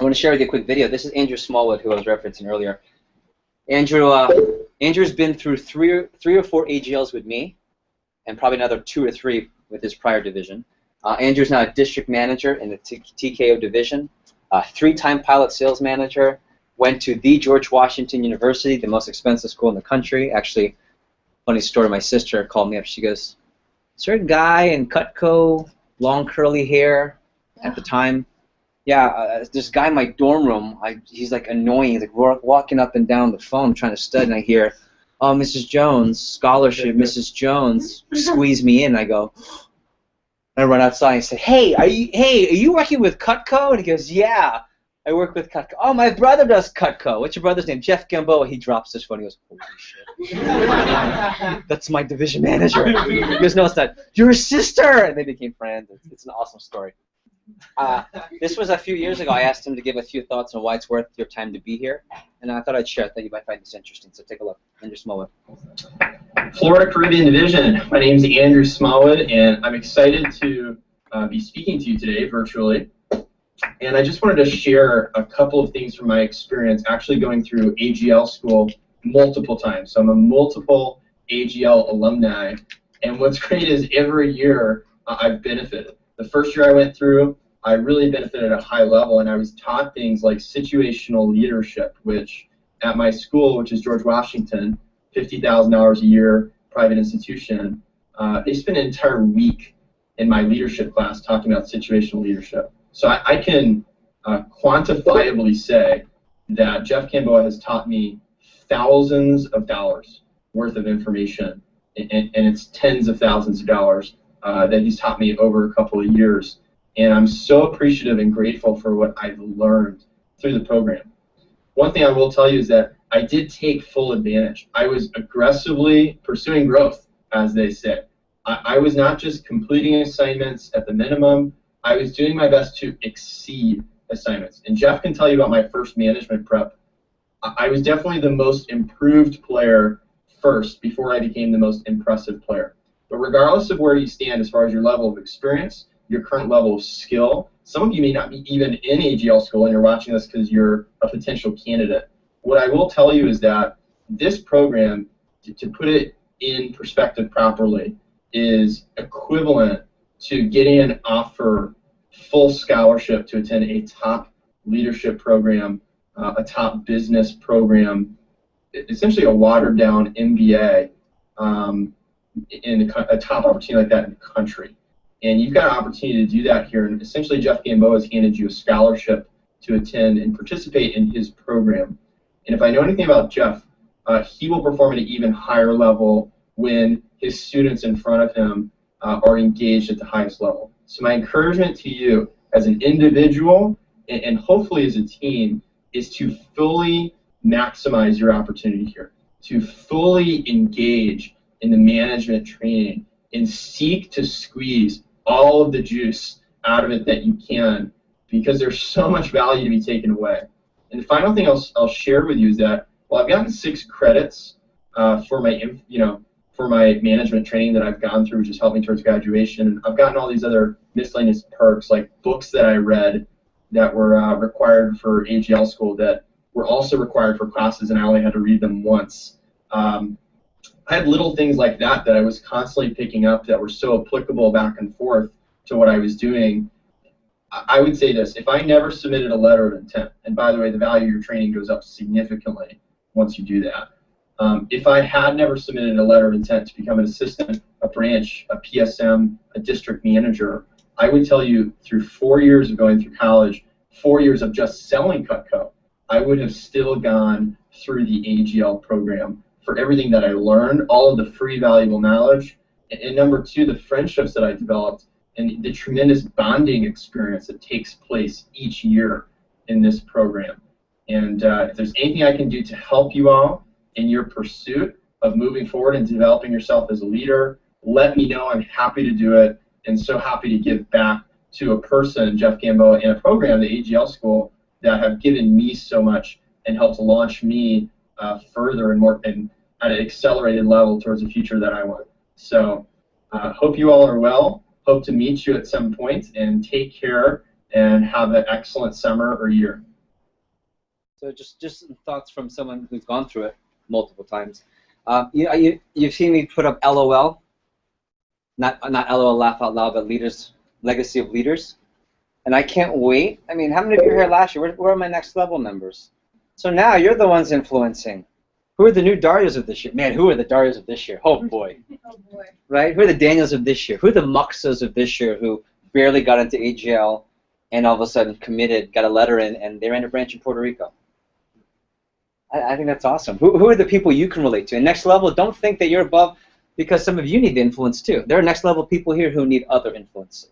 I want to share with you a quick video. This is Andrew Smallwood, who I was referencing earlier. Andrew's been through three or four AGLs with me, and probably another 2 or 3 with his prior division. Andrew's now a district manager in the TKO division, 3-time pilot sales manager, went to the George Washington University, the most expensive school in the country. Actually, funny story, my sister called me up. She goes, "Is there a guy in Cutco, long curly hair at the time?" Yeah, this guy in my dorm room, he's like annoying. He's like walking up and down the phone trying to study, and I hear, "Oh, Mrs. Jones, scholarship, Mrs. Jones." Squeeze me in. I go, and I run outside and say, "Hey, are you working with Cutco?" And he goes, "Yeah." I work with Cutco. Oh, my brother does Cutco. What's your brother's name? Jeff Gamboa. He drops this phone. He goes, holy shit. That's my division manager. He goes, no, it's not. Your sister! And they became friends. It's an awesome story. This was a few years ago. I asked him to give a few thoughts on why it's worth your time to be here. And I thought I'd share it, that you might find this interesting. So take a look. Andrew Smallwood. Florida Caribbean Division. My name is Andrew Smallwood, and I'm excited to be speaking to you today virtually. And I just wanted to share a couple of things from my experience actually going through AGL school multiple times. So I'm a multiple AGL alumni. And what's great is every year I've benefited. The first year I went through, I really benefited at a high level, and I was taught things like situational leadership, which at my school, which is George Washington, $50,000 a year, private institution, they spent an entire week in my leadership class talking about situational leadership. So I can quantifiably say that Jeff Gamboa has taught me thousands of dollars worth of information, and it's tens of thousands of dollars that he's taught me over a couple of years. And I'm so appreciative and grateful for what I've learned through the program. One thing I will tell you is that I did take full advantage. I was aggressively pursuing growth, as they say. I was not just completing assignments at the minimum. I was doing my best to exceed assignments. And Jeff can tell you about my first management prep. I was definitely the most improved player first before I became the most impressive player. But regardless of where you stand as far as your level of experience, your current level of skill, some of you may not be even in AGL school and you're watching this because you're a potential candidate. What I will tell you is that this program, to put it in perspective properly, is equivalent to getting an offer, full scholarship to attend a top leadership program, a top business program, essentially a watered down MBA, in a top opportunity like that in the country. And you've got an opportunity to do that here, and essentially Jeff Gamboa has handed you a scholarship to attend and participate in his program. And if I know anything about Jeff, he will perform at an even higher level when his students in front of him are engaged at the highest level. So my encouragement to you as an individual and hopefully as a team is to fully maximize your opportunity here, to fully engage in the management training and seek to squeeze all of the juice out of it that you can, because there's so much value to be taken away. And the final thing I'll share with you is that, well, I've gotten 6 credits for my management training that I've gone through, which has helped me towards graduation. And I've gotten all these other miscellaneous perks, like books that I read that were required for AGL school that were also required for classes, and I only had to read them once. I had little things like that I was constantly picking up that were so applicable back and forth to what I was doing. I would say this: if I never submitted a letter of intent, and by the way, the value of your training goes up significantly once you do that. If I had never submitted a letter of intent to become an assistant, a branch, a PSM, a district manager, I would tell you through 4 years of going through college, 4 years of just selling Cutco, I would have still gone through the AGL program for everything that I learned, all of the free valuable knowledge, and number 2, the friendships that I developed and the tremendous bonding experience that takes place each year in this program. And if there's anything I can do to help you all in your pursuit of moving forward and developing yourself as a leader, let me know. I'm happy to do it, and so happy to give back to a person, Jeff Gamboa, and a program, the AGL School, that have given me so much and helped launch me further and more and at an accelerated level towards the future that I want. So hope you all are well. Hope to meet you at some point, and take care and have an excellent summer or year. So just some thoughts from someone who's gone through it multiple times. You've seen me put up LOL, not LOL laugh out loud, but leaders, legacy of leaders. And I can't wait. I mean, how many of you were here last year? Where are my next level members? So now you're the ones influencing. Who are the new Darios of this year? Man, who are the Darios of this year? Oh boy. Oh boy. Right? Who are the Daniels of this year? Who are the Muxas of this year who barely got into AGL and all of a sudden committed, got a letter in, and they're in a branch in Puerto Rico? I think that's awesome. Who are the people you can relate to? And next level, don't think that you're above, because some of you need influence too. There are next level people here who need other influences.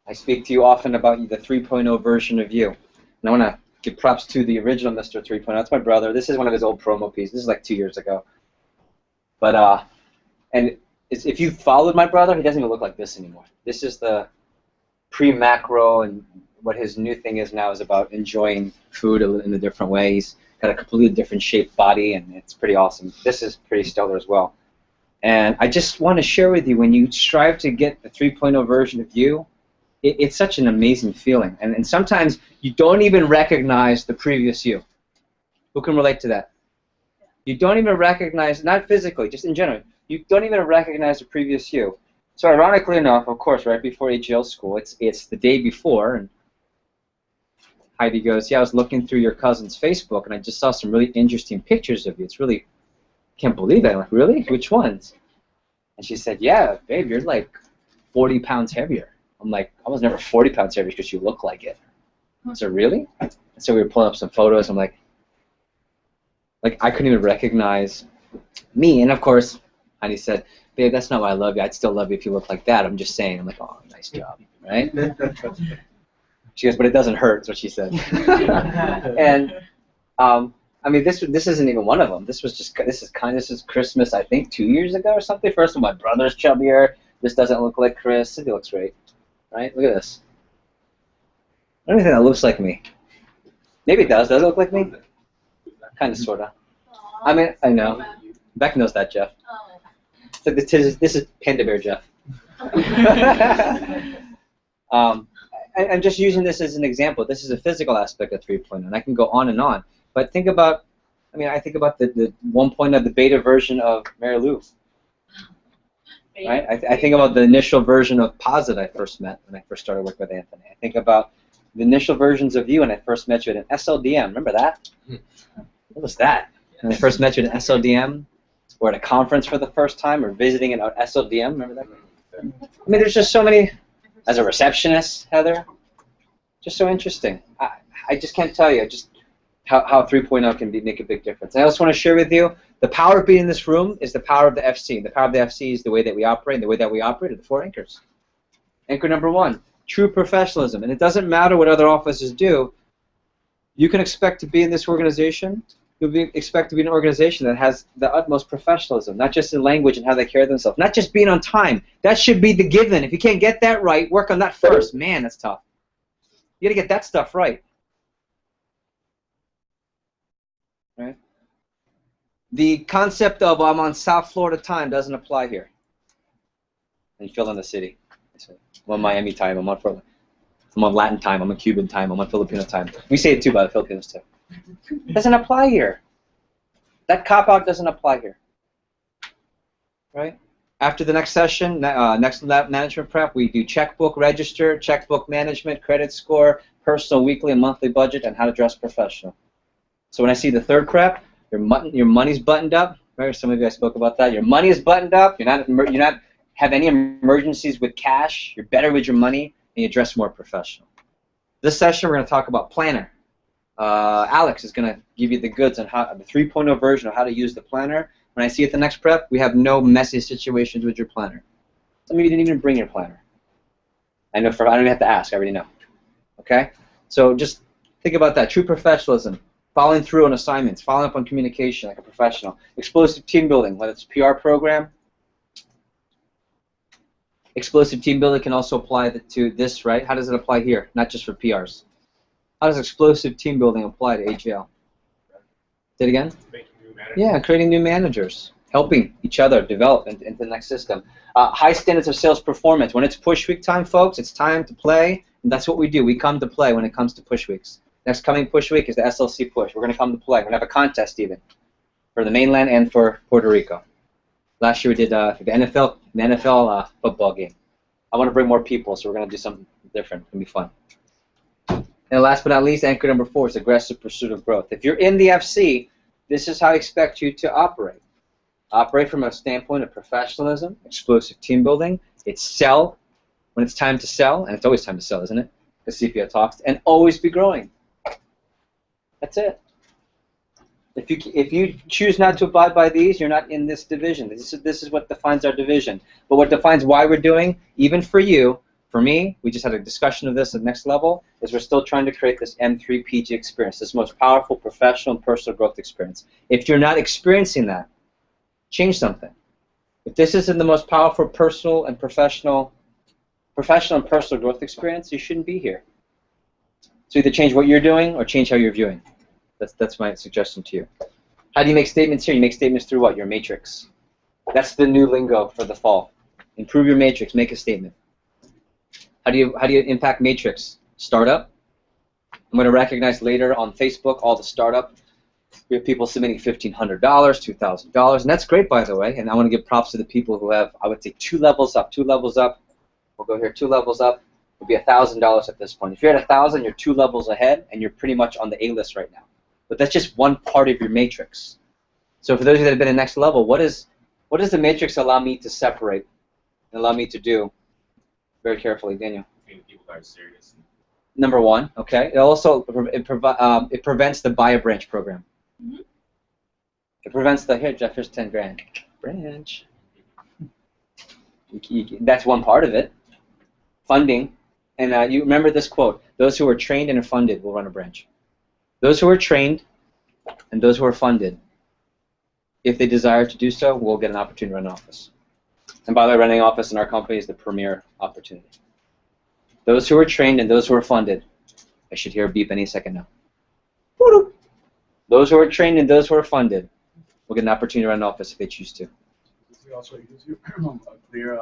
I speak to you often about the 3.0 version of you. And I want to give props to the original Mr. 3.0. That's my brother. This is one of his old promo pieces. This is like 2 years ago. But, and if you followed my brother, he doesn't even look like this anymore. This is the pre-macro, and what his new thing is now is about enjoying food in a different way. He's got a completely different shaped body, and it's pretty awesome. This is pretty stellar as well. And I just want to share with you, when you strive to get the 3.0 version of you, it's such an amazing feeling. And sometimes you don't even recognize the previous you. Who can relate to that? You don't even recognize, not physically, just in general, you don't even recognize the previous you. So ironically enough, of course, right before AGL school, it's the day before, and Heidi goes, yeah, I was looking through your cousin's Facebook, and I just saw some really interesting pictures of you. It's really, can't believe that. I'm like, really? Which ones? And she said, yeah, babe, you're like 40 pounds heavier. I'm like, I was never 40 pounds heavier because you look like it. I said, really? And so we were pulling up some photos. I'm like I couldn't even recognize me. And of course, Heidi said, babe, that's not why I love you. I'd still love you if you look like that. I'm just saying. I'm like, oh, nice job, right? She goes, but it doesn't hurt, is what she said. And I mean, this isn't even one of them. This is Christmas, I think, 2 years ago or something. First of all, my brother's chubbier. This doesn't look like Chris. Cindy looks great, right? Look at this. I don't even think that looks like me. Maybe it does. Does it look like me? Kind of, sort of. I mean, I know. Beck knows that, Jeff. So this is Panda Bear Jeff. I'm just using this as an example. This is a physical aspect of 3.0, and I can go on and on. But think about, I mean, I think about the 1.0, the beta version of Mary Lou. Right? I think about the initial version of Paz that I first met when I first started working with Anthony. I think about the initial versions of you when I first met you at an SLDM. Remember that? What was that? When I first met you at an SLDM, or at a conference for the first time, or visiting an SLDM. Remember that? I mean, there's just so many. As a receptionist, Heather, just so interesting. I just can't tell you just how 3.0 can make a big difference. I also want to share with you, the power of being in this room is the power of the FC. The power of the FC is the way that we operate, and the way that we operate are the 4 anchors. Anchor number 1, true professionalism. And it doesn't matter what other offices do. You can expect to be in this organization. You'll expect to be in an organization that has the utmost professionalism, not just in language and how they carry themselves, not just being on time. That should be the given. If you can't get that right, work on that first. Man, that's tough. You got to get that stuff right. Right? The concept of I'm on South Florida time doesn't apply here. And you fill in the city. I'm on Miami time. I'm on Latin time. I'm on Cuban time. I'm on Filipino time. We say it too by the Filipinos too. It doesn't apply here. That cop-out doesn't apply here. Right? After the next session, next management prep, we do checkbook register, checkbook management, credit score, personal weekly and monthly budget, and how to dress professional. So when I see the third prep, your money's buttoned up. Right? Some of you guys spoke about that. Your money is buttoned up. You're not have any emergencies with cash. You're better with your money, and you dress more professional. This session, we're going to talk about planner. Alex is going to give you the goods on how the 3.0 version of how to use the planner. When I see it the next prep, we have no messy situations with your planner. Some of you didn't even bring your planner. I don't even have to ask. I already know. Okay? So just think about that. True professionalism. Following through on assignments. Following up on communication like a professional. Explosive team building, whether it's a PR program. Explosive team building can also apply to this, right? How does it apply here? Not just for PRs. How does explosive team building apply to AGL? Say it again? Yeah, creating new managers, helping each other develop into the next system. High standards of sales performance. When it's push week time, folks, it's time to play, and that's what we do. We come to play when it comes to push weeks. Next coming push week is the SLC push. We're going to come to play. We're going to have a contest even for the mainland and for Puerto Rico. Last year we did the NFL football game. I want to bring more people, so we're going to do something different. It's going to be fun. And last but not least, anchor number 4 is aggressive pursuit of growth. If you're in the FC, this is how I expect you to operate. Operate from a standpoint of professionalism, explosive team building. It's sell when it's time to sell, and it's always time to sell, isn't it? Because CPO talks, and always be growing. That's it. If you choose not to abide by these, you're not in this division. This is what defines our division. But what defines why we're doing, even for you, for me, we just had a discussion of this at next level, is we're still trying to create this M3 PG experience, this most powerful professional and personal growth experience. If you're not experiencing that, change something. If this isn't the most powerful personal and professional and personal growth experience, you shouldn't be here. So either change what you're doing or change how you're viewing. That's my suggestion to you. How do you make statements here? You make statements through what? Your matrix. That's the new lingo for the fall. Improve your matrix. Make a statement. How do you impact matrix? Startup. I'm going to recognize later on Facebook all the startup. We have people submitting $1,500, $2,000, and that's great, by the way. And I want to give props to the people who have, I would say, 2 levels up. 2 levels up. We'll go here. 2 levels up would be $1,000 at this point. If you're at 1,000, you're 2 levels ahead, and you're pretty much on the A list right now. But that's just one part of your matrix. So for those of you that have been at next level, what does the matrix allow me to separate and allow me to do? Very carefully, Daniel. People that are serious. Number 1, okay. It also it prevents the buy a branch program. Mm-hmm. It prevents the here, Jeff. Here's 10 grand. Branch. That's one part of it. Funding, and you remember this quote: "Those who are trained and are funded will run a branch." Those who are trained and those who are funded, if they desire to do so, will get an opportunity to run an office. And by the way, running an office in our company is the premier opportunity. Those who are trained and those who are funded, I should hear a beep any second now. Those who are trained and those who are funded will get an opportunity to run an office if they choose to. It also gives you clear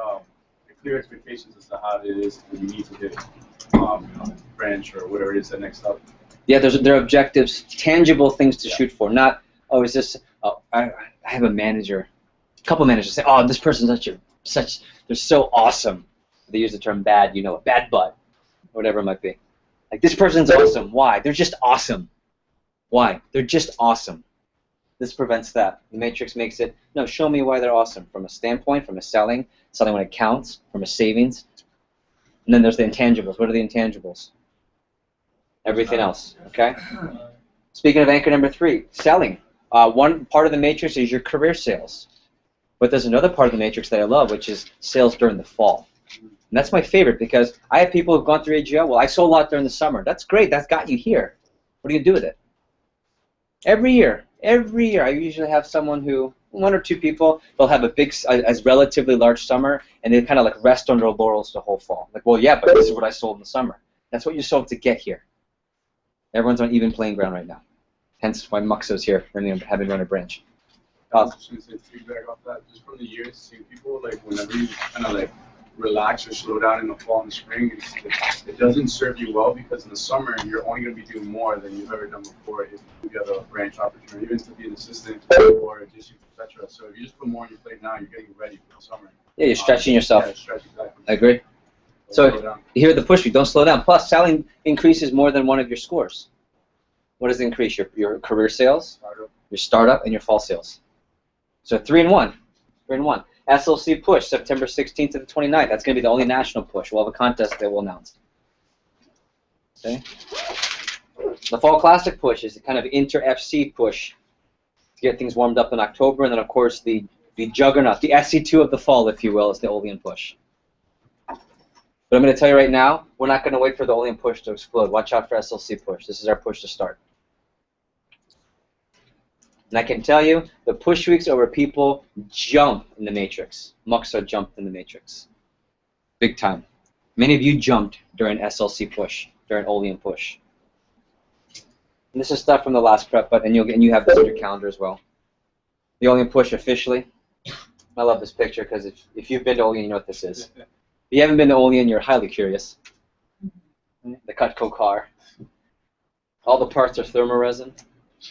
expectations as to how it is that you need to get branch or whatever it is that next up. Yeah, there are objectives, tangible things to shoot for. Not, oh, is this? Oh, I have a manager, a couple managers say, oh, this person's they're so awesome. They use the term bad, you know, a bad butt, whatever it might be. Like, this person's awesome. Why? They're just awesome. Why? They're just awesome. This prevents that. The matrix makes it, no, show me why they're awesome from a standpoint, from a selling when it counts, from a savings. And then there's the intangibles. What are the intangibles? Everything else, okay? Speaking of anchor number 3, selling. One part of the matrix is your career sales. But there's another part of the matrix that I love, which is sales during the fall. And that's my favorite because I have people who've gone through AGL. Well, I sold a lot during the summer. That's great. That's got you here. What are you going to do with it? Every year, I usually have someone who, 1 or 2 people, they'll have a big, as relatively large summer, and they kind of like rest on their laurels the whole fall. Like, well, yeah, but this is what I sold in the summer. That's what you sold to get here. Everyone's on even playing ground right now. Hence why Muxo's here, having run a branch. I was just going to say feedback off that. Just from the years, seeing people, like, whenever you kind of, like, relax or slow down in the fall and the spring, it doesn't serve you well because in the summer, you're only going to be doing more than you've ever done before if you get a branch opportunity, even to be an assistant or a district, etc. So if you just put more on your plate now, you're getting ready for the summer. Yeah, you're stretching yourself. Yeah, stretch, exactly. I agree. So here the push, don't slow down. Plus, selling increases more than one of your scores. What does it increase? Your career sales, your startup, and your fall sales. So 3 in 1. 3 in 1. SLC push, September 16th to the 29th. That's going to be the only national push. We'll have a contest that we'll announce. Okay. The Fall Classic push is the kind of inter-FC push to get things warmed up in October. And then, of course, the juggernaut, the SC2 of the fall, if you will, is the Olean push. But I'm going to tell you right now, we're not going to wait for the Olean push to explode. Watch out for SLC push. This is our push to start. And I can tell you, the push weeks are where people jump in the matrix. Muxo jumped in the matrix. Big time. Many of you jumped during SLC push, during Olean push. And this is stuff from the last prep, and you have this on your calendar as well. The Olean push officially. I love this picture because if you've been to Olean, you know what this is. If you haven't been to Olean, you're highly curious. The Cutco car. All the parts are thermoresin.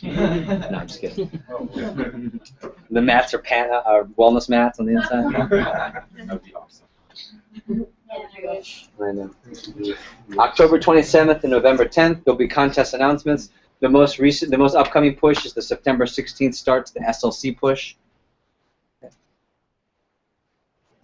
No, I'm just kidding. The mats are wellness mats on the inside. That would be awesome. I know. October 27th and November 10th, there'll be contest announcements. The most upcoming push is the September 16th start to the SLC push.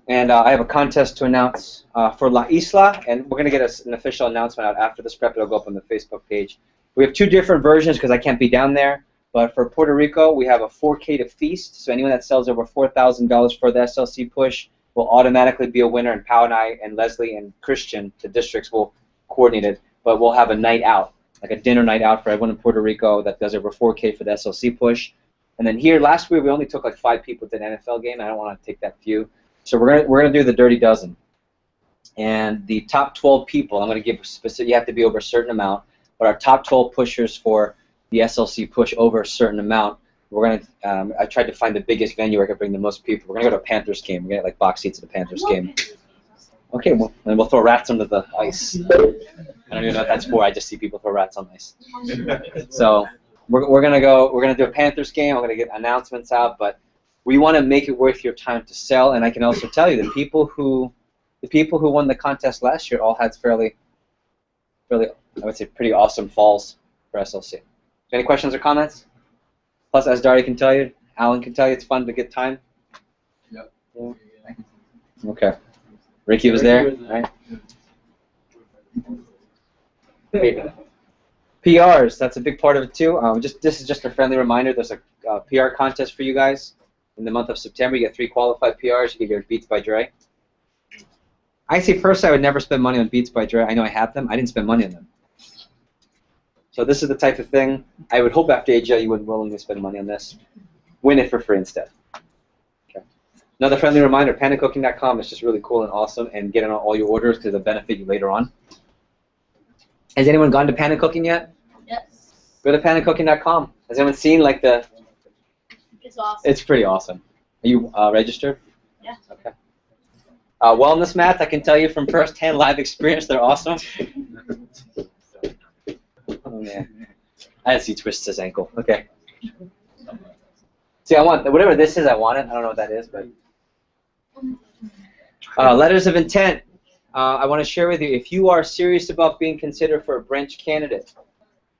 And I have a contest to announce for La Isla, and we're going to get an official announcement out after this prep. It'll go up on the Facebook page. We have 2 different versions because I can't be down there. But for Puerto Rico, we have a 4K to feast. So anyone that sells over $4,000 for the SLC push will automatically be a winner, and Pau and I and Leslie and Christian, the districts, will coordinate it. But we'll have a night out, like a dinner night out for everyone in Puerto Rico that does over 4K for the SLC push. And then here, last week we only took like 5 people to an NFL game. I don't want to take that few. So we're gonna do the Dirty Dozen. And the top 12 people, I'm going to give specific, you have to be over a certain amount, but our top 12 pushers for the SLC push over a certain amount, we're going to, I tried to find the biggest venue where I could bring the most people. We're going to go to a Panthers game. We're going to get like box seats at the Panthers game. Okay, well, and we'll throw rats under the ice. I don't even know what that's for. I just see people throw rats on ice. So we're going to do a Panthers game. I'm going to get announcements out, but we want to make it worth your time to sell. And I can also tell you the people who won the contest last year all had fairly, I would say, pretty awesome falls for SLC. Any questions or comments? Plus, as Daria can tell you, Alan can tell you, it's fun to get time. Yep. Yeah. Okay. Ricky was there. Right. PRs, that's a big part of it too. This is just a friendly reminder. There's a PR contest for you guys in the month of September. You get 3 qualified PRs. You get your Beats by Dre. I see personally I would never spend money on Beats by Dre. I know I have them. I didn't spend money on them. So this is the type of thing I would hope after AGL you would willingly spend money on this. Win it for free instead. Okay. Another friendly reminder, PandaCooking.com is just really cool and awesome, and get on all your orders because it'll benefit you later on. Has anyone gone to Panda Cooking yet? Yes. Go to PandaCooking.com. Has anyone seen like the... It's awesome. It's pretty awesome. Are you registered? Yeah. Okay. Wellness mats, I can tell you from first-hand live experience, they're awesome. Oh, man. I had to see twist his ankle. Okay. See, I want, whatever this is, I want it. I don't know what that is, but. Letters of intent. I want to share with you, if you are serious about being considered for a branch candidate,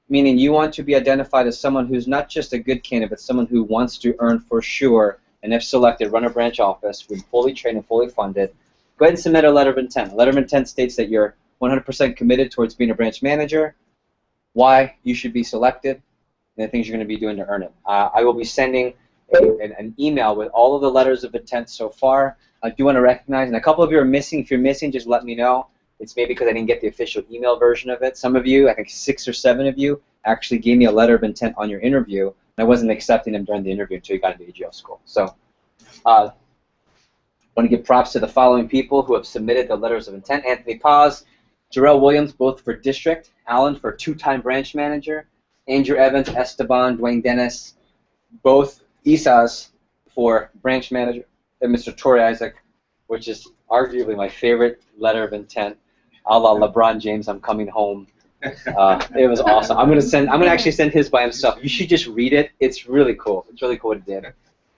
meaning you want to be identified as someone who's not just a good candidate, but someone who wants to earn for sure, and if selected, run a branch office, with fully trained and fully funded, go ahead and submit a letter of intent. A letter of intent states that you're 100% committed towards being a branch manager, why you should be selected, and the things you're going to be doing to earn it. I will be sending an email with all of the letters of intent so far. I do want to recognize, and a couple of you are missing. If you're missing, just let me know. It's maybe because I didn't get the official email version of it. Some of you, I think 6 or 7 of you, actually gave me a letter of intent on your interview, and I wasn't accepting them during the interview until you got into AGL school. So I want to give props to the following people who have submitted the letters of intent. Anthony Paz, Jarrell Williams, both for district, Alan for 2-time branch manager, Andrew Evans, Esteban, Dwayne Dennis, both Isas for branch manager, and Mr. Torrey Isaac, which is arguably my favorite letter of intent, a la LeBron James, I'm coming home. It was awesome. I'm gonna actually send his by himself. You should just read it. It's really cool. It's really cool what it did.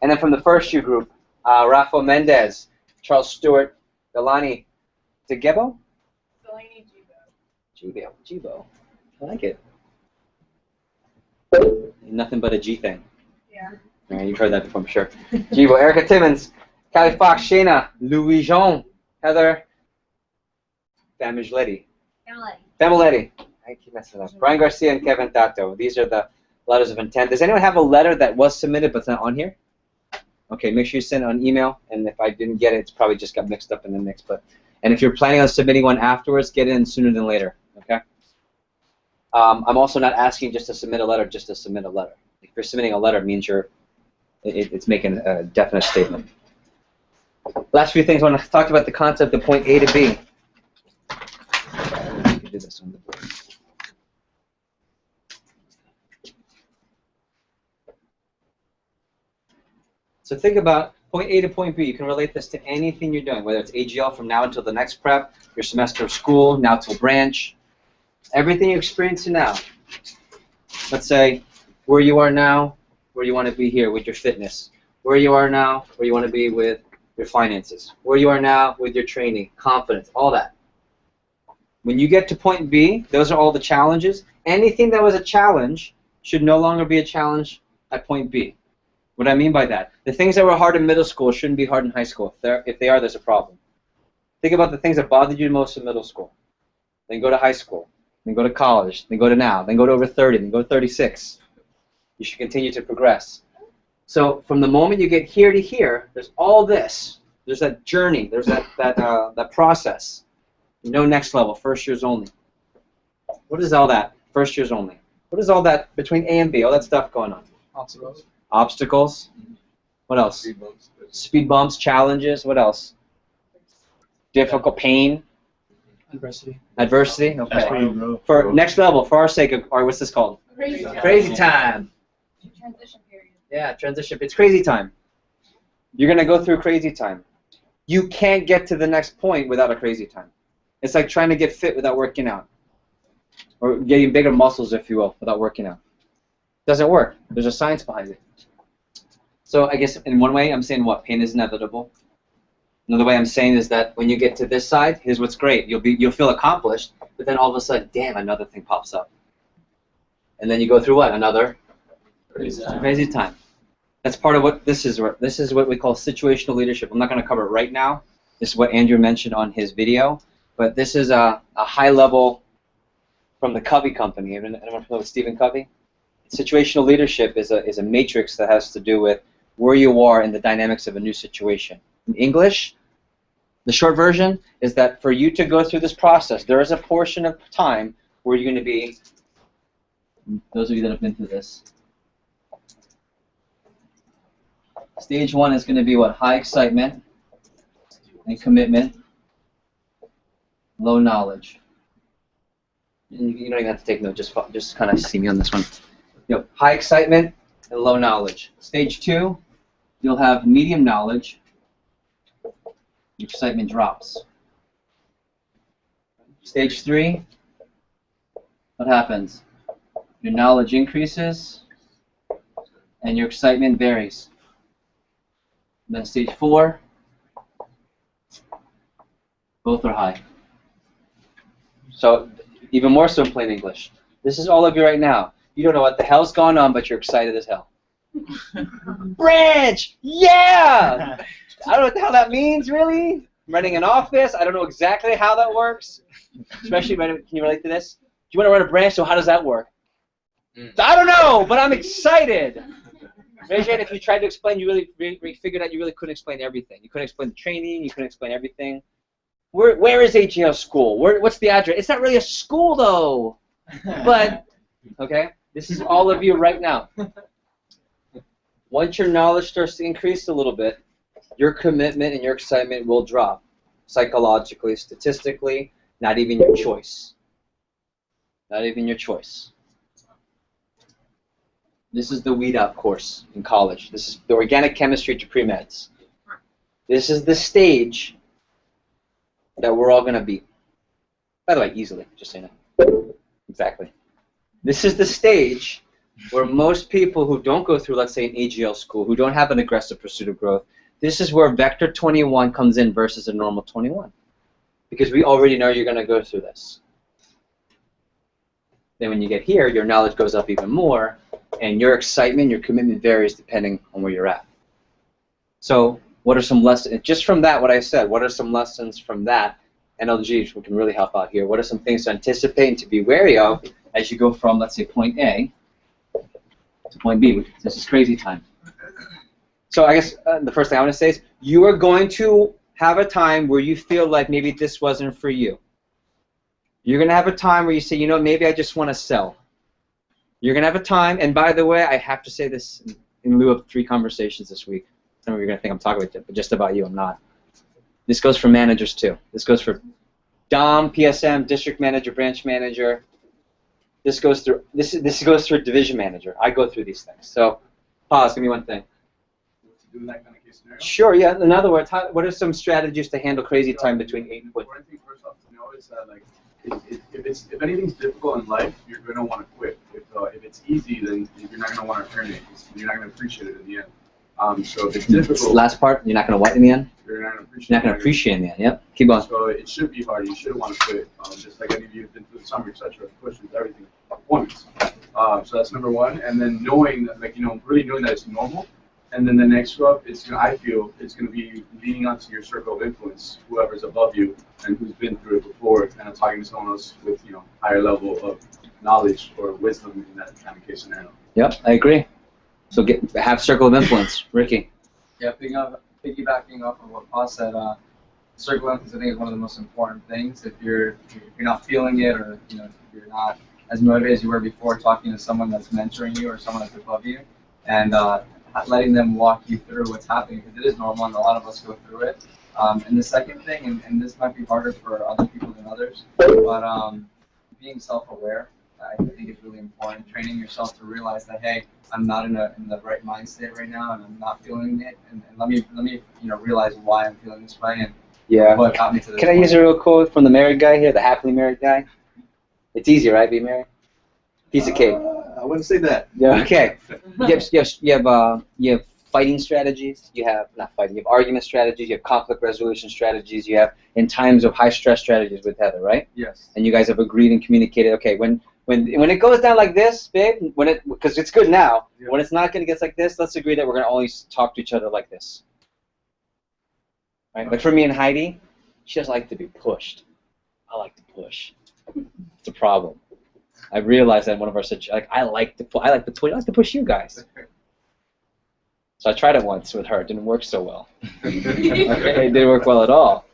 And then from the first shoe group, Rafael Mendez, Charles Stewart, Delani Degebo? Jibo. I like it. Nothing but a G thing. Yeah. All right, you've heard that before, I'm sure. Jibo, Erica Timmons, Callie Fox, Shayna, Louis Jean, Heather, Familetti. I keep messing up. Brian Garcia and Kevin Tato. These are the letters of intent. Does anyone have a letter that was submitted but it's not on here? Okay, make sure you send it on email, and if I didn't get it, it's probably just got mixed up in the mix. And if you're planning on submitting one afterwards, get it in sooner than later, okay? I'm also not asking just to submit a letter, just to submit a letter. If you're submitting a letter, it means it's making a definite statement. Last few things, I want to talk about the concept of point A to B. I can do this on the board. So think about point A to point B. You can relate this to anything you're doing, whether it's AGL from now until the next prep, your semester of school, now till branch, everything you're experiencing now. Let's say where you are now, where you want to be here with your fitness. Where you are now, where you want to be with your finances. Where you are now with your training, confidence, all that. When you get to point B, those are all the challenges. Anything that was a challenge should no longer be a challenge at point B. What I mean by that, the things that were hard in middle school shouldn't be hard in high school. If they are, there's a problem. Think about the things that bothered you most in middle school. Then go to high school. Then go to college. Then go to now. Then go to over 30. Then go to 36. You should continue to progress. So from the moment you get here to here, there's all this. There's that journey. There's that process. No next level. First years only. What is all that? First years only. What is all that between A and B? All that stuff going on. Obstacles. Obstacles. What else? Speed bumps. Speed bumps, challenges. What else? Difficult pain. Adversity. Adversity. That's where you Okay. grow. For next level, for our sake, or what's this called? Crazy. Crazy time. Transition period. Yeah, transition. It's crazy time. You're gonna go through crazy time. You can't get to the next point without a crazy time. It's like trying to get fit without working out, or getting bigger muscles, if you will, without working out. Doesn't work. There's a science behind it. So I guess in one way I'm saying what? Pain is inevitable. Another way I'm saying is that when you get to this side, here's what's great. You'll feel accomplished, but then all of a sudden, damn, another thing pops up. And then you go through what? Another crazy time. That's part of what this is. This is what we call situational leadership. I'm not going to cover it right now. This is what Andrew mentioned on his video, but this is a high level from the Covey Company. Anyone familiar with Stephen Covey? Situational leadership is a matrix that has to do with where you are in the dynamics of a new situation. In English, the short version is that for you to go through this process, there is a portion of time where you're going to be, those of you that have been through this, stage one is going to be what? High excitement and commitment, low knowledge. And you don't even have to take note, just kind of see me on this one. High excitement and low knowledge. Stage two, you'll have medium knowledge. Your excitement drops. Stage three, what happens? Your knowledge increases and your excitement varies. Then stage four, both are high. So even more so in plain English. This is all of you right now. You don't know what the hell's going on, but you're excited as hell. Branch! Yeah! I don't know what the hell that means, really. I'm running an office. I don't know exactly how that works. Especially, can you relate to this? Do you want to run a branch, so how does that work? I don't know, but I'm excited. Raise your hand if you tried to explain, you really figured out you really couldn't explain everything. You couldn't explain the training, you couldn't explain everything. Where is AGL school? What's the address? It's not really a school, though. But, okay, this is all of you right now. Once your knowledge starts to increase a little bit, your commitment and your excitement will drop. Psychologically, statistically, not even your choice. Not even your choice. This is the weed out course in college. This is the organic chemistry to pre-meds. This is the stage that we're all going to be. By the way, easily, just so you know. Exactly. This is the stage where most people who don't go through, let's say, an AGL school, who don't have an aggressive pursuit of growth, this is where Vector 21 comes in versus a normal 21. Because we already know you're going to go through this. Then when you get here, your knowledge goes up even more, and your excitement, your commitment varies depending on where you're at. So what are some lessons, just from that, what I said, what are some lessons from that, NLG, which can really help out here? What are some things to anticipate and to be wary of as you go from, let's say, point A to point B? This is crazy time. So I guess the first thing I want to say is you are going to have a time where you feel like maybe this wasn't for you. You're going to have a time where you say, you know, maybe I just want to sell. You're going to have a time, and by the way, I have to say this in lieu of 3 conversations this week. Some of you are going to think I'm talking about you, but just about you, I'm not. This goes for managers too. This goes for DOM, PSM, district manager, branch manager. This goes through division manager. I go through these things. So pause, give me one thing. Do that kind of case scenario? Sure, yeah. In other words, what are some strategies to handle crazy time between 8 and 14? One thing first off to know is that like if anything's difficult in life, you're gonna want to quit. If it's easy, then you're not gonna want to earn it. You're not gonna appreciate it in the end. So if it's difficult, Last part, you're not going to what in the end? you're not gonna appreciate. You're not going to appreciate in the end. Yep. Keep on. So it should be hard. You shouldn't want to quit. Just like any of you have been through the summer, etc. Pushes everything performance. So that's number one. And then knowing that, like really knowing that it's normal. And then the next step, I feel, it's going to be leaning onto your circle of influence, whoever's above you and who's been through it before, kind of talking to someone else with higher level of knowledge or wisdom in that kind of case scenario. Yep, I agree. So have circle of influence, Ricky. Yeah, picking up piggybacking off of what Paul said, circle emphasis I think is one of the most important things. If you're not feeling it, or if you're not as motivated as you were before, talking to someone that's mentoring you or someone that's above you, and letting them walk you through what's happening, because it is normal and a lot of us go through it. And the second thing, and this might be harder for other people than others, but being self-aware, I think is really important. Training yourself to realize that, hey, I'm not in the right mind state right now, and I'm not feeling it, and let me realize why I'm feeling this way, and what got me to this Can I use a real quote from the married guy here, the happily married guy? It's easy, right, being married? Piece of cake. I wouldn't say that. Yeah. Okay. You have fighting strategies. You have not fighting. You have argument strategies. You have conflict resolution strategies. You have in times of high stress strategies with Heather, right? Yes. And you guys have agreed and communicated. Okay, when it goes down like this, babe, because it's good now. Yeah. When it's not going to get like this, let's agree that we're going to always talk to each other like this. Right? Like for me and Heidi, she doesn't like to be pushed. I like to push. It's a problem. I realized that in one of our situations, I like to push you guys. So I tried it once with her. It didn't work so well. It didn't work well at all.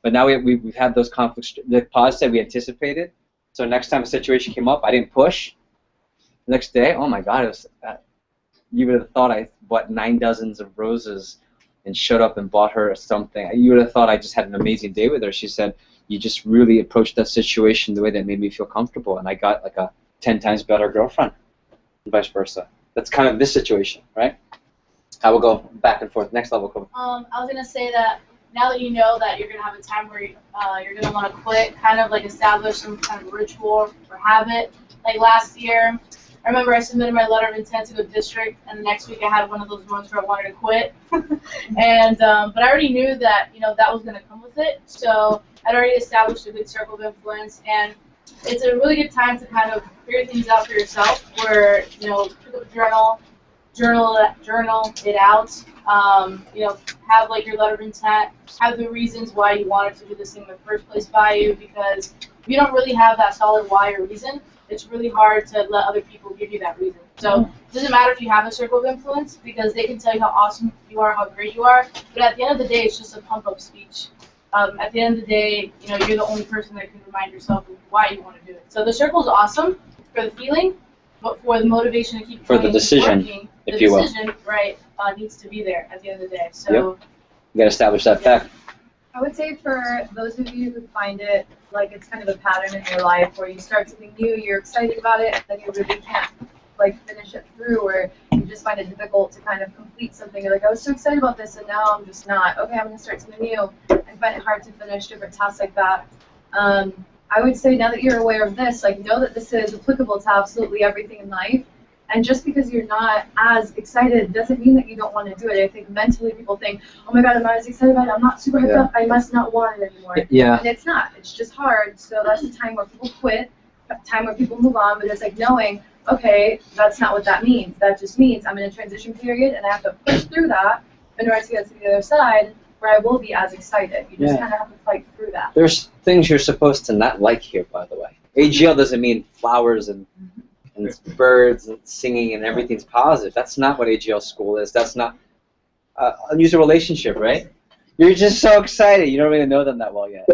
But now we've had those conflicts. The pause said we anticipated. So next time a situation came up, I didn't push. The next day, oh my God, it was, you would have thought I bought 9 dozens of roses and showed up and bought her something. You would have thought I just had an amazing day with her. She said, you just really approached that situation the way that made me feel comfortable, and I got like a 10 times better girlfriend, and vice versa. That's kind of this situation, right? I will go back and forth. Next level, Kobe. I was going to say that now that you know that you're going to have a time where you're going to want to quit, kind of like establish some kind of ritual or habit. Like last year, I remember I submitted my letter of intent to go district, and the next week I had one of those months where I wanted to quit. And but I already knew that that was going to come with it, so I'd already established a good circle of influence, and it's a really good time to kind of figure things out for yourself. Where pick up a journal it out. Have like your letter of intent, have the reasons why you wanted to do this thing in the first place by you, because if you don't really have that solid why or reason, it's really hard to let other people give you that reason. So it doesn't matter if you have a circle of influence, because they can tell you how awesome you are, how great you are, but at the end of the day, it's just a pump-up speech. At the end of the day, you're the only person that can remind yourself of why you want to do it. So the circle is awesome for the feeling, but for the motivation to keep for the decision, working, if you will. The decision, right, needs to be there at the end of the day. So yep. You got to establish that fact. I would say for those of you who find it like it's kind of a pattern in your life where you start something new, you're excited about it, then you really can't finish it through, or you just find it difficult to kind of complete something. You're like, I was so excited about this, and now I'm just not. Okay, I'm going to start something new. I find it hard to finish different tasks like that. I would say now that you're aware of this, know that this is applicable to absolutely everything in life. And just because you're not as excited doesn't mean that you don't want to do it. I think mentally people think, oh my God, I'm not as excited about it. I'm not super hyped up. I must not want it anymore. Yeah. And it's not. It's just hard. So that's the time where people quit, a time where people move on. But it's like knowing, okay, that's not what that means. That just means I'm in a transition period, and I have to push through that in order to get to the other side where I will be as excited. You just kind of have to fight through that. There's things you're supposed to not like here, by the way. AGL doesn't mean flowers and it's birds and singing and everything's positive. That's not what AGL school is. That's not use a relationship, right? You're just so excited. You don't really know them that well yet.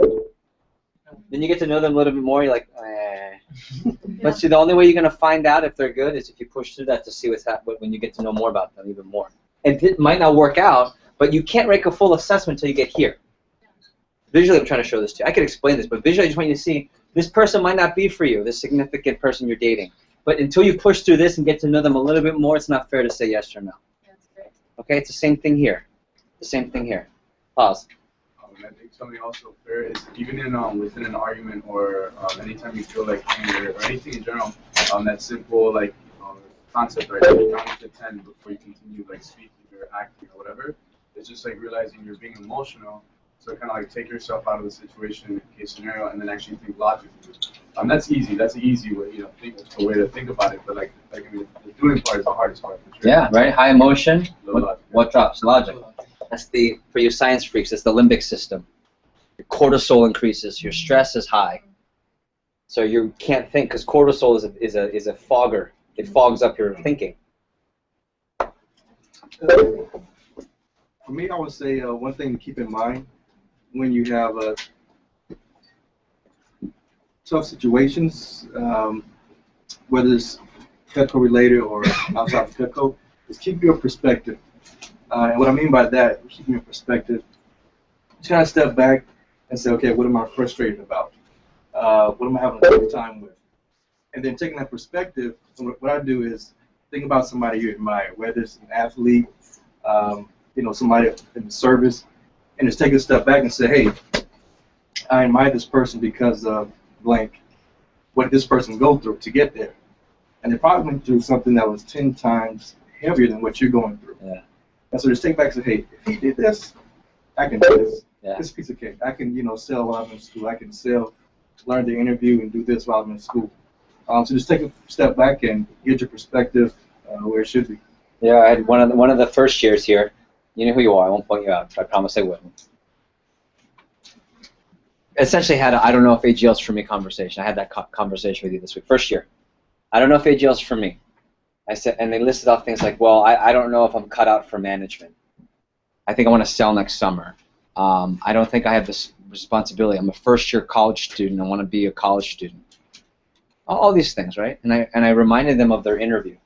Then you get to know them a little bit more. You're like, eh. But see, the only way you're gonna find out if they're good is if you push through that to see what's happening when you get to know more about them even more. And it might not work out, but you can't make a full assessment until you get here. Visually, I'm trying to show this to you. I could explain this, but visually, I just want you to see this person might not be for you, this significant person you're dating. But until you push through this and get to know them a little bit more, it's not fair to say yes or no. That's great. Okay, it's the same thing here. The same thing here. Pause. I think something also fair is even in within an argument or anytime you feel like anger or anything in general, that simple concept, right? You count to 10 before you continue speaking or acting or whatever. It's just realizing you're being emotional. So kind of take yourself out of the situation in case scenario, and then actually think logically. That's easy. That's an easy way, think a way to think about it. But the doing part is the hardest part. For sure. Yeah, right. High emotion. What drops? Logic. That's for you science freaks. It's the limbic system. Your cortisol increases. Your stress is high. So you can't think because cortisol is a fogger. It fogs up your thinking. For me, I would say one thing to keep in mind when you have tough situations, whether it's Cutco related or outside of Cutco, is keep your perspective. And what I mean by that, keeping your perspective, just kind of step back and say, okay, what am I frustrated about? What am I having a tough time with? And then taking that perspective, so what I do is think about somebody you admire, whether it's an athlete, somebody in the service, and just take a step back and say, hey, I admire this person because of blank. What did this person go through to get there? And they probably went through something that was 10 times heavier than what you're going through. Yeah. And so just take back and say, hey, if he did this, I can do this. Yeah. This piece of cake. I can, sell while I'm in school. I can learn to interview and do this while I'm in school. So just take a step back and get your perspective where it should be. Yeah, I had one of the first years here. You know who you are. I won't point you out. But I promise I wouldn't. Essentially had a I don't know if AGL's for me conversation. I had that conversation with you this week. First year. I don't know if AGL's for me. I said, and they listed off things like, well, I don't know if I'm cut out for management. I think I want to sell next summer. I don't think I have this responsibility. I'm a first-year college student. I want to be a college student. All these things, right? And I reminded them of their interview.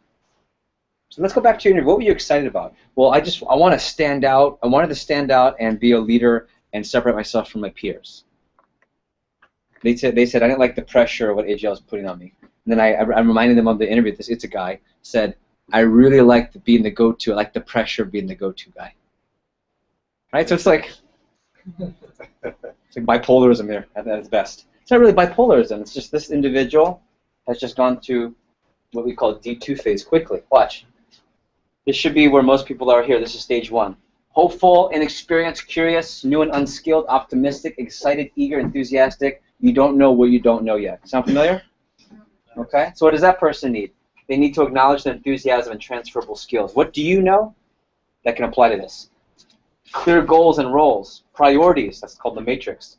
So let's go back to your interview. What were you excited about? Well, I want to stand out. I wanted to stand out and be a leader and separate myself from my peers. They said I didn't like the pressure of what AGL was putting on me. And then I reminded them of the interview. It's a guy said, I really like being the go-to. I like the pressure of being the go-to guy. Right? So it's like bipolarism here at its best. It's not really bipolarism. It's just this individual has just gone to what we call D2 phase quickly. Watch. This should be where most people are here. This is stage 1. Hopeful, inexperienced, curious, new and unskilled, optimistic, excited, eager, enthusiastic. You don't know what you don't know yet. Sound familiar? Okay. So what does that person need? They need to acknowledge their enthusiasm and transferable skills. What do you know that can apply to this? Clear goals and roles. Priorities. That's called the matrix.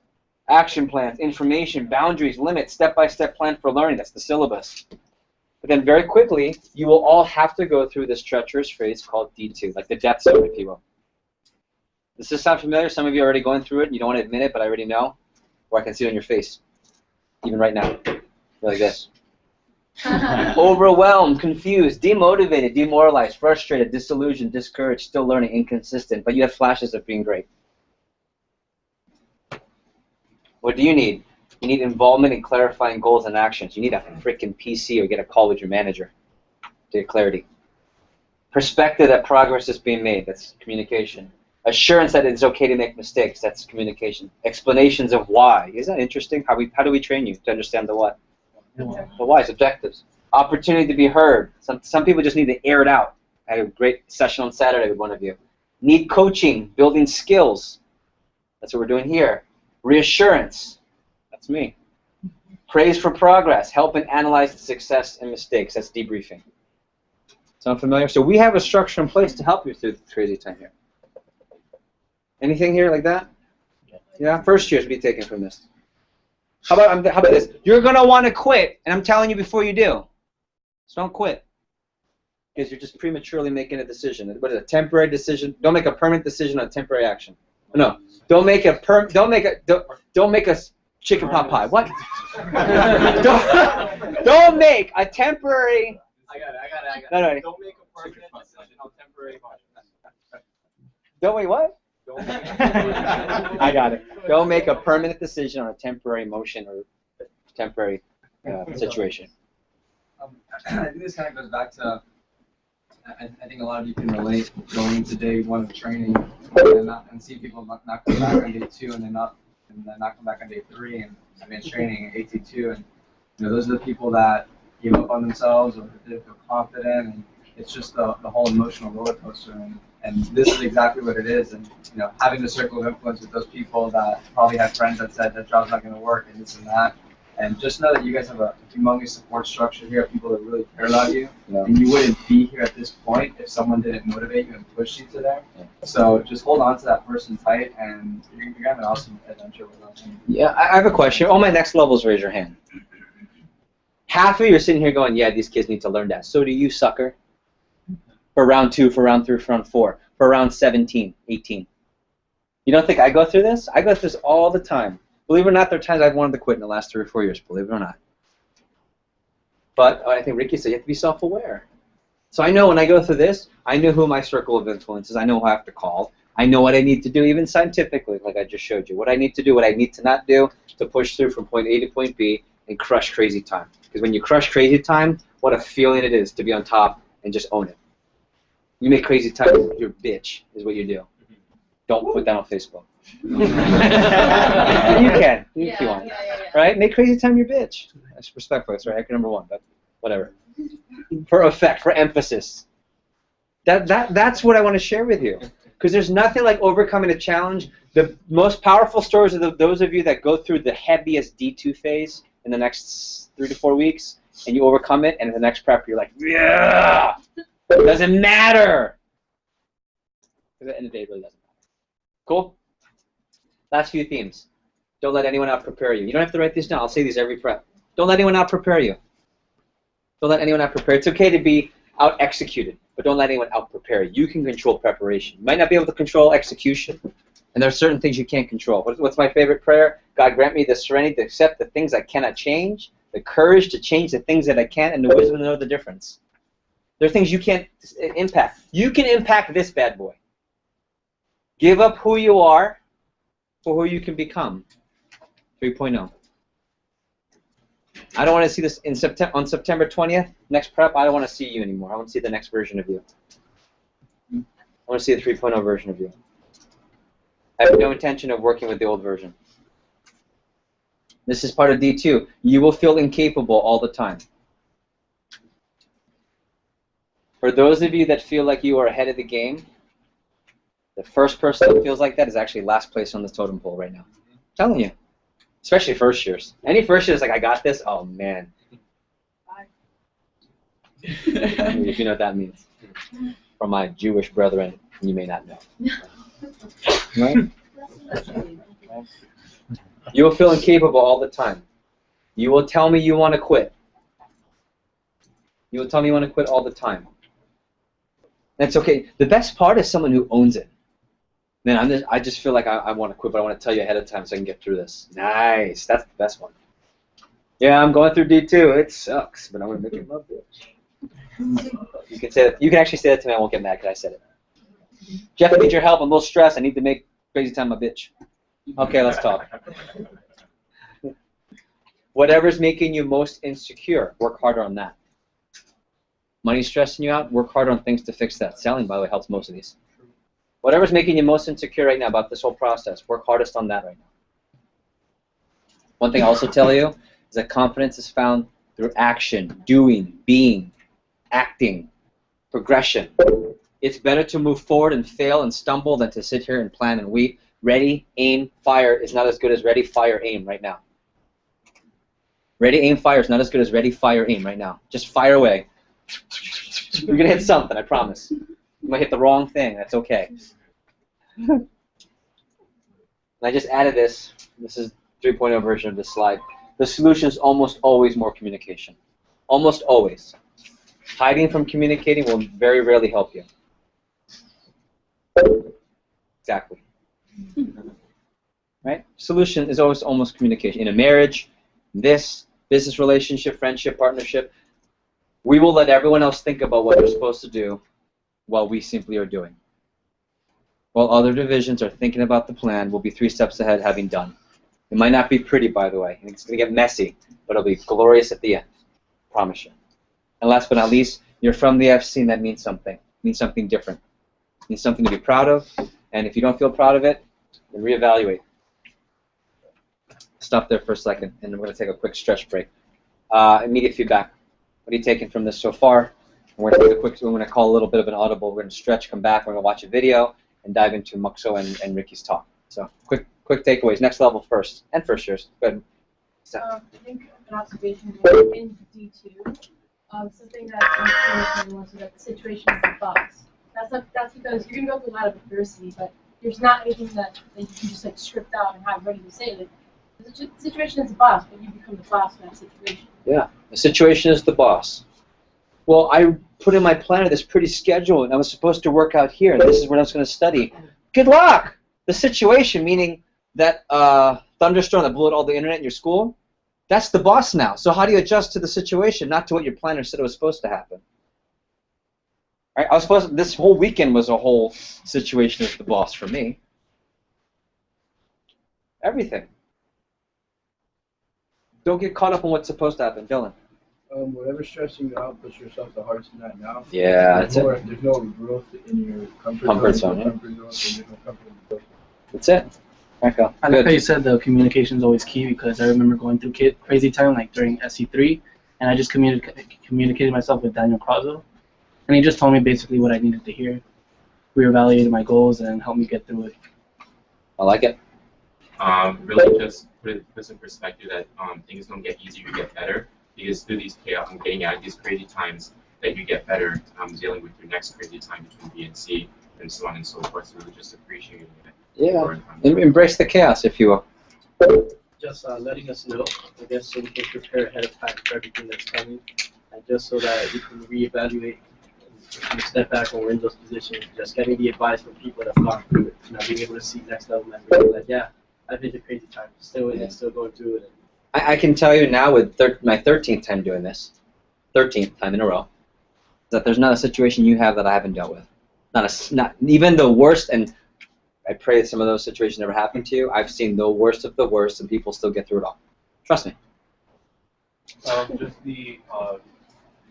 Action plans, information, boundaries, limits, step-by-step plan for learning. That's the syllabus. But then very quickly, you will all have to go through this treacherous phase called D2, like the death zone, if you will. Does this sound familiar? Some of you are already going through it, and you don't want to admit it, but I already know. Or I can see it on your face, even right now. You're like this. Overwhelmed, confused, demotivated, demoralized, frustrated, disillusioned, discouraged, still learning, inconsistent, but you have flashes of being great. What do you need? You need involvement in clarifying goals and actions. You need a freaking PC or get a call with your manager to get clarity. Perspective that progress is being made. That's communication. Assurance that it's okay to make mistakes. That's communication. Explanations of why. Isn't that interesting? How do we train you to understand the what? The why is objectives. Opportunity to be heard. Some people just need to air it out. I had a great session on Saturday with one of you. Need coaching, building skills. That's what we're doing here. Reassurance. That's me. Praise for progress. Help and analyze the success and mistakes. That's debriefing. Sound familiar? So we have a structure in place to help you through the crazy time here. Anything here like that? Yeah? First years be taken from this. How about this? You're going to want to quit, and I'm telling you before you do. So don't quit. Because you're just prematurely making a decision. What is it? A temporary decision? Don't make a permanent decision on a temporary action. No. Don't make a chicken pot pie. What? don't make a temporary. I got it. No. Don't make a permanent decision on temporary motion. Don't wait, what? I got it. Don't make a permanent decision on a temporary motion or temporary situation. I think this kind of goes back to, I think a lot of you can relate going into day 1 of training and see people not come back on day 2 and then not come back on day 3 and advanced training at AT2, and those are the people that give up on themselves or didn't feel confident, and it's just the whole emotional roller coaster. And this is exactly what it is. And having the circle of influence with those people that probably had friends that said that job's not going to work and this and that. And just know that you guys have a humongous support structure here of people that really care about you. Yeah. And you wouldn't be here at this point if someone didn't motivate you and push you to there. Yeah. So just hold on to that person tight, and you're going to have an awesome adventure with them. Yeah, I have a question. All my next levels, raise your hand. Half of you are sitting here going, yeah, these kids need to learn that. So do you, sucker. for round 2, for round 3, for round 4, for round 17, 18. You don't think I go through this? I go through this all the time. Believe it or not, there are times I've wanted to quit in the last 3 or 4 years, believe it or not. But I think Ricky said you have to be self-aware. So I know when I go through this, I know who my circle of influence is. I know who I have to call. I know what I need to do, even scientifically, like I just showed you. What I need to do, what I need to not do to push through from point A to point B and crush crazy time. Because when you crush crazy time, what a feeling it is to be on top and just own it. You make crazy time your bitch, is what you do. Don't put that on Facebook. You can, if you want. Right? Make crazy time your bitch. That's respectful. That's right. Hacker number 1, but whatever. For effect, for emphasis. That's what I want to share with you. Because there's nothing like overcoming a challenge. The most powerful stories are those of you that go through the heaviest D2 phase in the next 3 to 4 weeks, and you overcome it, and in the next prep you're like, yeah! It doesn't matter! Because at the end of the day, it really doesn't matter. Cool? Last few themes. Don't let anyone out-prepare you. You don't have to write these down. I'll say these every prep. Don't let anyone out-prepare you. Don't let anyone out-prepare. It's okay to be out-executed, but don't let anyone out-prepare you. You can control preparation. You might not be able to control execution, and there are certain things you can't control. What's my favorite prayer? God grant me the serenity to accept the things I cannot change, the courage to change the things that I can, and the wisdom to know the difference. There are things you can't impact. You can impact this bad boy. Give up who you are for who you can become. 3.0. I don't want to see this on September 20th, next prep. I don't want to see you anymore. I want to see the next version of you. I want to see the 3.0 version of you. I have no intention of working with the old version. This is part of D2. You will feel incapable all the time. For those of you that feel like you are ahead of the game, the first person that feels like that is actually last place on the totem pole right now. I'm telling you. Especially first years. Any first years like, I got this? Oh, man. If you know what that means. From my Jewish brethren, you may not know. Right? You will feel incapable all the time. You will tell me you want to quit. You will tell me you want to quit all the time. That's okay. The best part is someone who owns it. Man, I just feel like I want to quit, but I want to tell you ahead of time so I can get through this. Nice. That's the best one. Yeah, I'm going through D2. It sucks, but I'm going to make it love it. You can say that. You can actually say that to me. I won't get mad because I said it. Jeff, I need your help. I'm a little stressed. I need to make crazy time my bitch. Okay, let's talk. Whatever's making you most insecure, work harder on that. Money stressing you out, work harder on things to fix that. Selling, by the way, helps most of these. Whatever's making you most insecure right now about this whole process, work hardest on that right now. One thing I'll also tell you is that confidence is found through action, doing, being, acting, progression. It's better to move forward and fail and stumble than to sit here and plan and wait. Ready, aim, fire is not as good as ready, fire, aim right now. Ready, aim, fire is not as good as ready, fire, aim right now. Just fire away. You're going to hit something, I promise. You might hit the wrong thing. That's okay. And I just added this. This is 3.0 version of this slide. The solution is almost always more communication. Almost always. Hiding from communicating will very rarely help you. Exactly. Right? Solution is always almost communication. In a marriage, this, business relationship, friendship, partnership, we will let everyone else think about what they're supposed to do while we simply are doing. While other divisions are thinking about the plan, we'll be 3 steps ahead having done. It might not be pretty, by the way. It's going to get messy, but it'll be glorious at the end. Promise you. And last but not least, you're from the FC, and that means something. It means something different. It means something to be proud of, and if you don't feel proud of it, then reevaluate. Stop there for a second, and we're going to take a quick stretch break. Immediate feedback. What are you taking from this so far? We're going to take a quick. We're going to call a little bit of an audible. We're going to stretch, come back. We're going to watch a video and dive into Mukso and Ricky's talk. So quick takeaways. Next level first and first years. Go ahead. So. I think an observation in D2, something that's important so that the situation is the box. That's because you're going to go through a lot of adversity, but there's not anything that you can just like script out and have ready to say. Like, the situation is the boss, but you become the boss in that situation. Yeah, the situation is the boss. well, I put in my planner this pretty schedule, and I was supposed to work out here, and this is what I was going to study. Good luck! The situation, meaning that thunderstorm that blew out all the internet in your school, that's the boss now. So how do you adjust to the situation, not to what your planner said it was supposed to happen? Right? I was supposed to, this whole weekend was a whole situation with the boss for me. Everything. Don't get caught up on what's supposed to happen, Dylan. Whatever's stressing you out, push yourself the hardest in that now. Yeah, that's it. There's no growth in your Comfort zone, yeah. Comfort zone, there's no comfort in the growth. That's it. Michael, I like how you said the communication is always key, because I remember going through crazy time like during SC3, and I just communicated myself with Daniel Crozzo, and he just told me basically what I needed to hear, reevaluated my goals, and helped me get through it. I like it. Really just put in perspective that things don't get easier, you get better. Because through these chaos, getting out of these crazy times, that you get better dealing with your next crazy time between B and C, and so on and so forth. So really just appreciating it. Yeah, embrace the chaos, if you will. Just letting us know, I guess, so we can prepare ahead of time for everything that's coming, and just so that we can reevaluate and step back when we're in those positions. Just getting the advice from people that have gone through it, being able to see next level members like, yeah, I've been through crazy times, still in it, still going through it. I can tell you now with my 13th time doing this, 13th time in a row, that there's not a situation you have that I haven't dealt with. Not even the worst, and I pray that some of those situations never happen to you. I've seen the worst of the worst, and people still get through it all. Trust me. Just the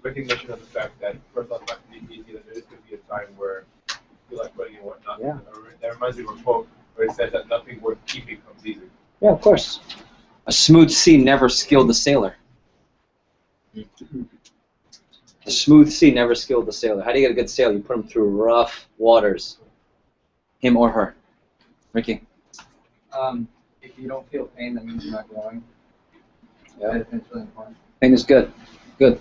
recognition of the fact that first off, not to be easy, that there is going to be a time where you feel like quitting and whatnot. Yeah. That reminds me of a quote where it says that nothing worth keeping comes easy. Yeah, of course. A smooth sea never skilled the sailor. A smooth sea never skilled the sailor. How do you get a good sailor? You put him through rough waters. Him or her. Ricky. If you don't feel pain, that means you're not growing. Yeah. It's really important. Pain is good. Good.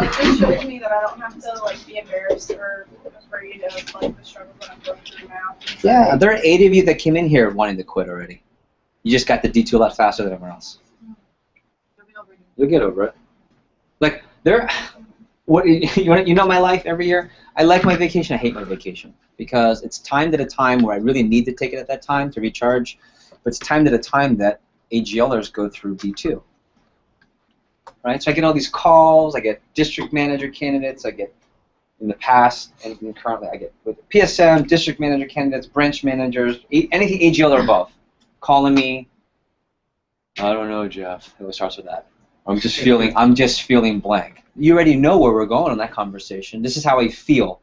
It shows me that I don't have to be embarrassed or afraid of the struggles that I'm going through now. Yeah, there are 8 of you that came in here wanting to quit already. You just got the D2 a lot faster than everyone else. You'll get over it. Like you know my life every year. I like my vacation. I hate my vacation because it's timed at a time where I really need to take it at that time to recharge, but it's timed at a time that AGLers go through D2. Right? So I get all these calls. I get district manager candidates. I get in the past and currently I get with PSM, district manager candidates, branch managers, anything AGL or above. Calling me, I don't know, Jeff. It starts with that. I'm just feeling blank. You already know where we're going on that conversation. This is how I feel.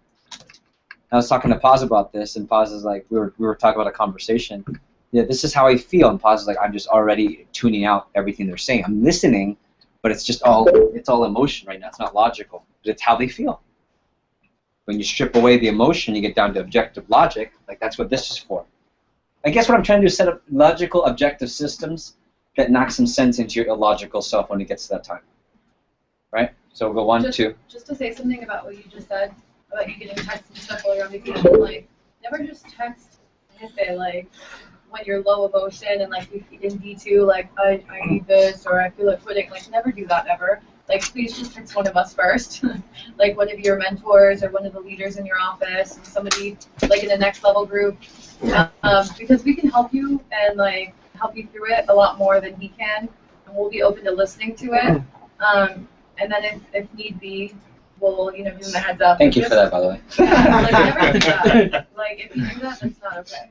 I was talking to Paz about this, and Paz is like, we were talking about a conversation. Yeah, this is how I feel, and Paz is like, I'm just already tuning out everything they're saying. I'm listening, but it's all emotion right now. It's not logical, but it's how they feel. When you strip away the emotion, you get down to objective logic. Like that's what this is for. I guess what I'm trying to do is set up logical, objective systems that knock some sense into your illogical self when it gets to that time. Right? So we'll go 1, 2. Just to say something about what you just said, about you getting texts and stuff while you're on vacation, like, never just text Jefe, like, when you're low emotion and, like, in D2, like, I need this, or I feel like quitting. Like, never do that, ever. Like, please just text one of us first. Like, one of your mentors or one of the leaders in your office, and somebody, like, in the next level group. Because we can help you and, like, help you through it a lot more than he can, and we'll be open to listening to it. And then if need be, we'll, give them a heads up. Thank you for that, by the way. Yeah, like, never do that. Like, if you do that, that's not okay.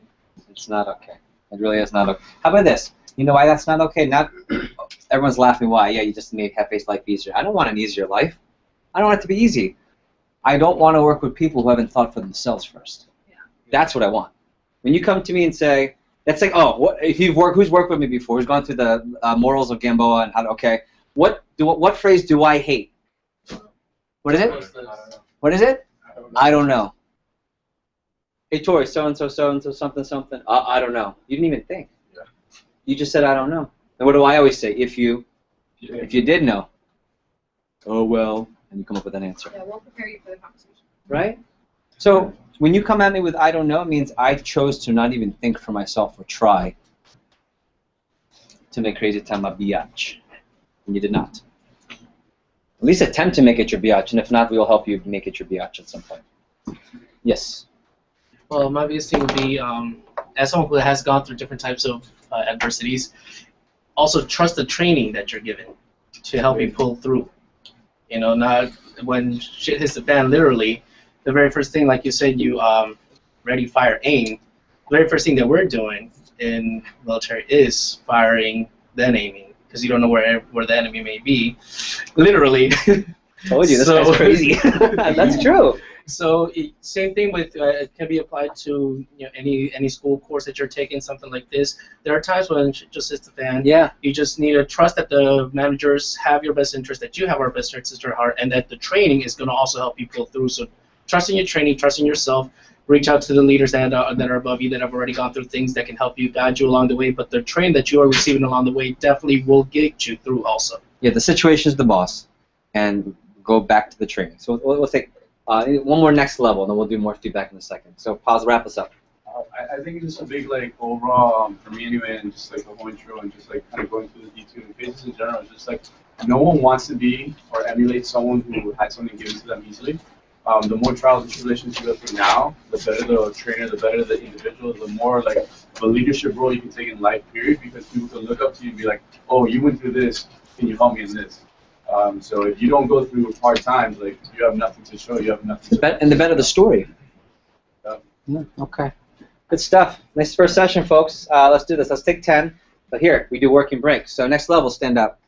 It's not okay. It really is not okay. How about this? You know why that's not okay? Not everyone's laughing. Why? Yeah, you just made Hefe's life easier. I don't want an easier life. I don't want it to be easy. I don't want to work with people who haven't thought for themselves first. Yeah. That's what I want. When you come to me and say, that's like, oh, who's worked with me before? Who's gone through the morals of Gamboa and how to, okay, what phrase do I hate? What is it? What is it? I don't know. Hey, Tori, so-and-so, something, something. I don't know. You didn't even think. Yeah. You just said, I don't know. And what do I always say? If you did know. Oh, well. And you come up with an answer. Yeah, we'll prepare you for the conversation. Right? So when you come at me with I don't know, it means I chose to not even think for myself or try to make crazy time a biatch. And you did not. at least attempt to make it your biatch, and if not, we will help you make it your biatch at some point. Yes. Well, my biggest thing would be, as someone who has gone through different types of adversities, also trust the training that you're given to help you pull through. You know, not when shit hits the fan, literally, the very first thing, like you said, you ready, fire, aim. The very first thing that we're doing in military is firing, then aiming, because you don't know where the enemy may be, literally. Told you, this guy's crazy. That's true. So same thing with it can be applied to any school course that you're taking, something like this. There are times when it just hits the fan. Yeah. You just need to trust that the managers have your best interest, that you have our best interest at heart, and that the training is going to also help you pull through. So trusting your training, trusting yourself. Reach out to the leaders that are above you, that have already gone through things that can help you, guide you along the way. But the training that you are receiving along the way definitely will get you through also. Yeah, the situation is the boss, and go back to the training. So we'll take one more next level, and then we'll do more feedback in a second. So pause, wrap us up. I think it's just a big, like, overall, for me anyway, and just like the whole intro and just like kind of going through the D2 phases in general, it's just like no one wants to be or emulate someone who had something given to them easily. The more trials and tribulations you go through now, the better the trainer, the better the individual, the more like of a leadership role you can take in life, period, because people can look up to you and be like, oh, you went through this, can you help me in this? So if you don't go through hard times, like, you have nothing to show, you have nothing to And the better the story. Yeah, okay. Good stuff. Nice first session, folks. Let's do this. Let's take 10. But here, we do working breaks. So next level, stand up.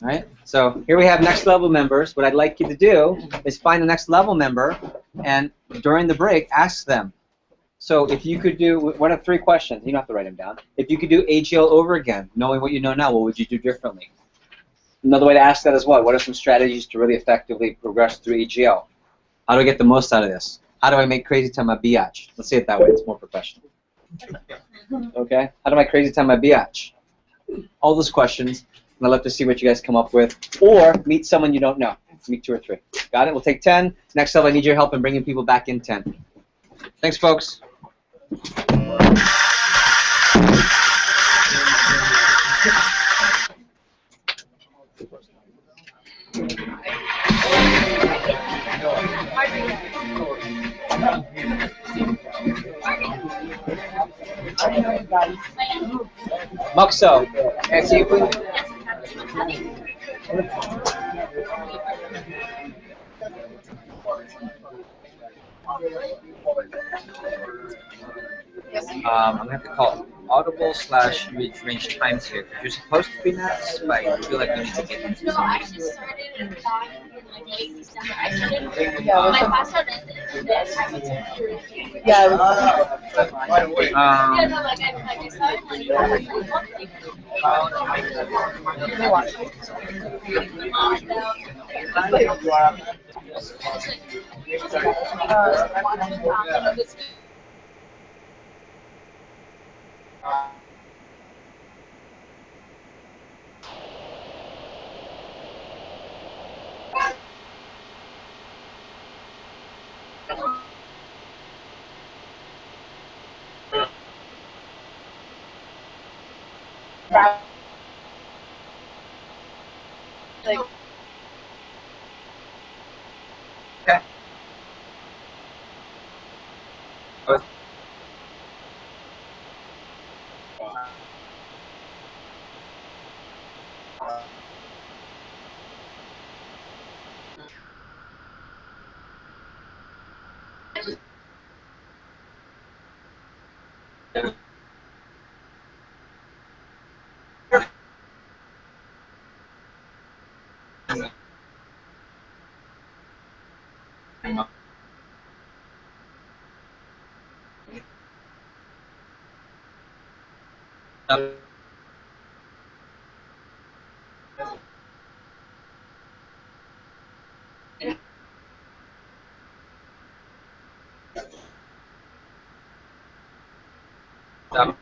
All right? So here we have next level members. What I'd like you to do is find the next level member, and during the break, ask them. So if you could do one of 3 questions, you don't have to write them down. If you could do AGL over again, knowing what you know now, what would you do differently? Another way to ask that is what are some strategies to really effectively progress through AGL? How do I get the most out of this? How do I make crazy time my biatch? Let's say it that way, it's more professional. Okay? How do I crazy time my biatch? All those questions, and I'd love to see what you guys come up with. Or meet someone you don't know. Meet 2 or 3. Got it? We'll take 10. Next level, I need your help in bringing people back in 10. Thanks, folks. Maxo, can I see you, please? I'm going to have to call audible/range times here. You're supposed to be next, but I feel like we need to get into No, I actually started back in like late December. I started my class started and then I went to Yeah, yeah, no, like I started Stop.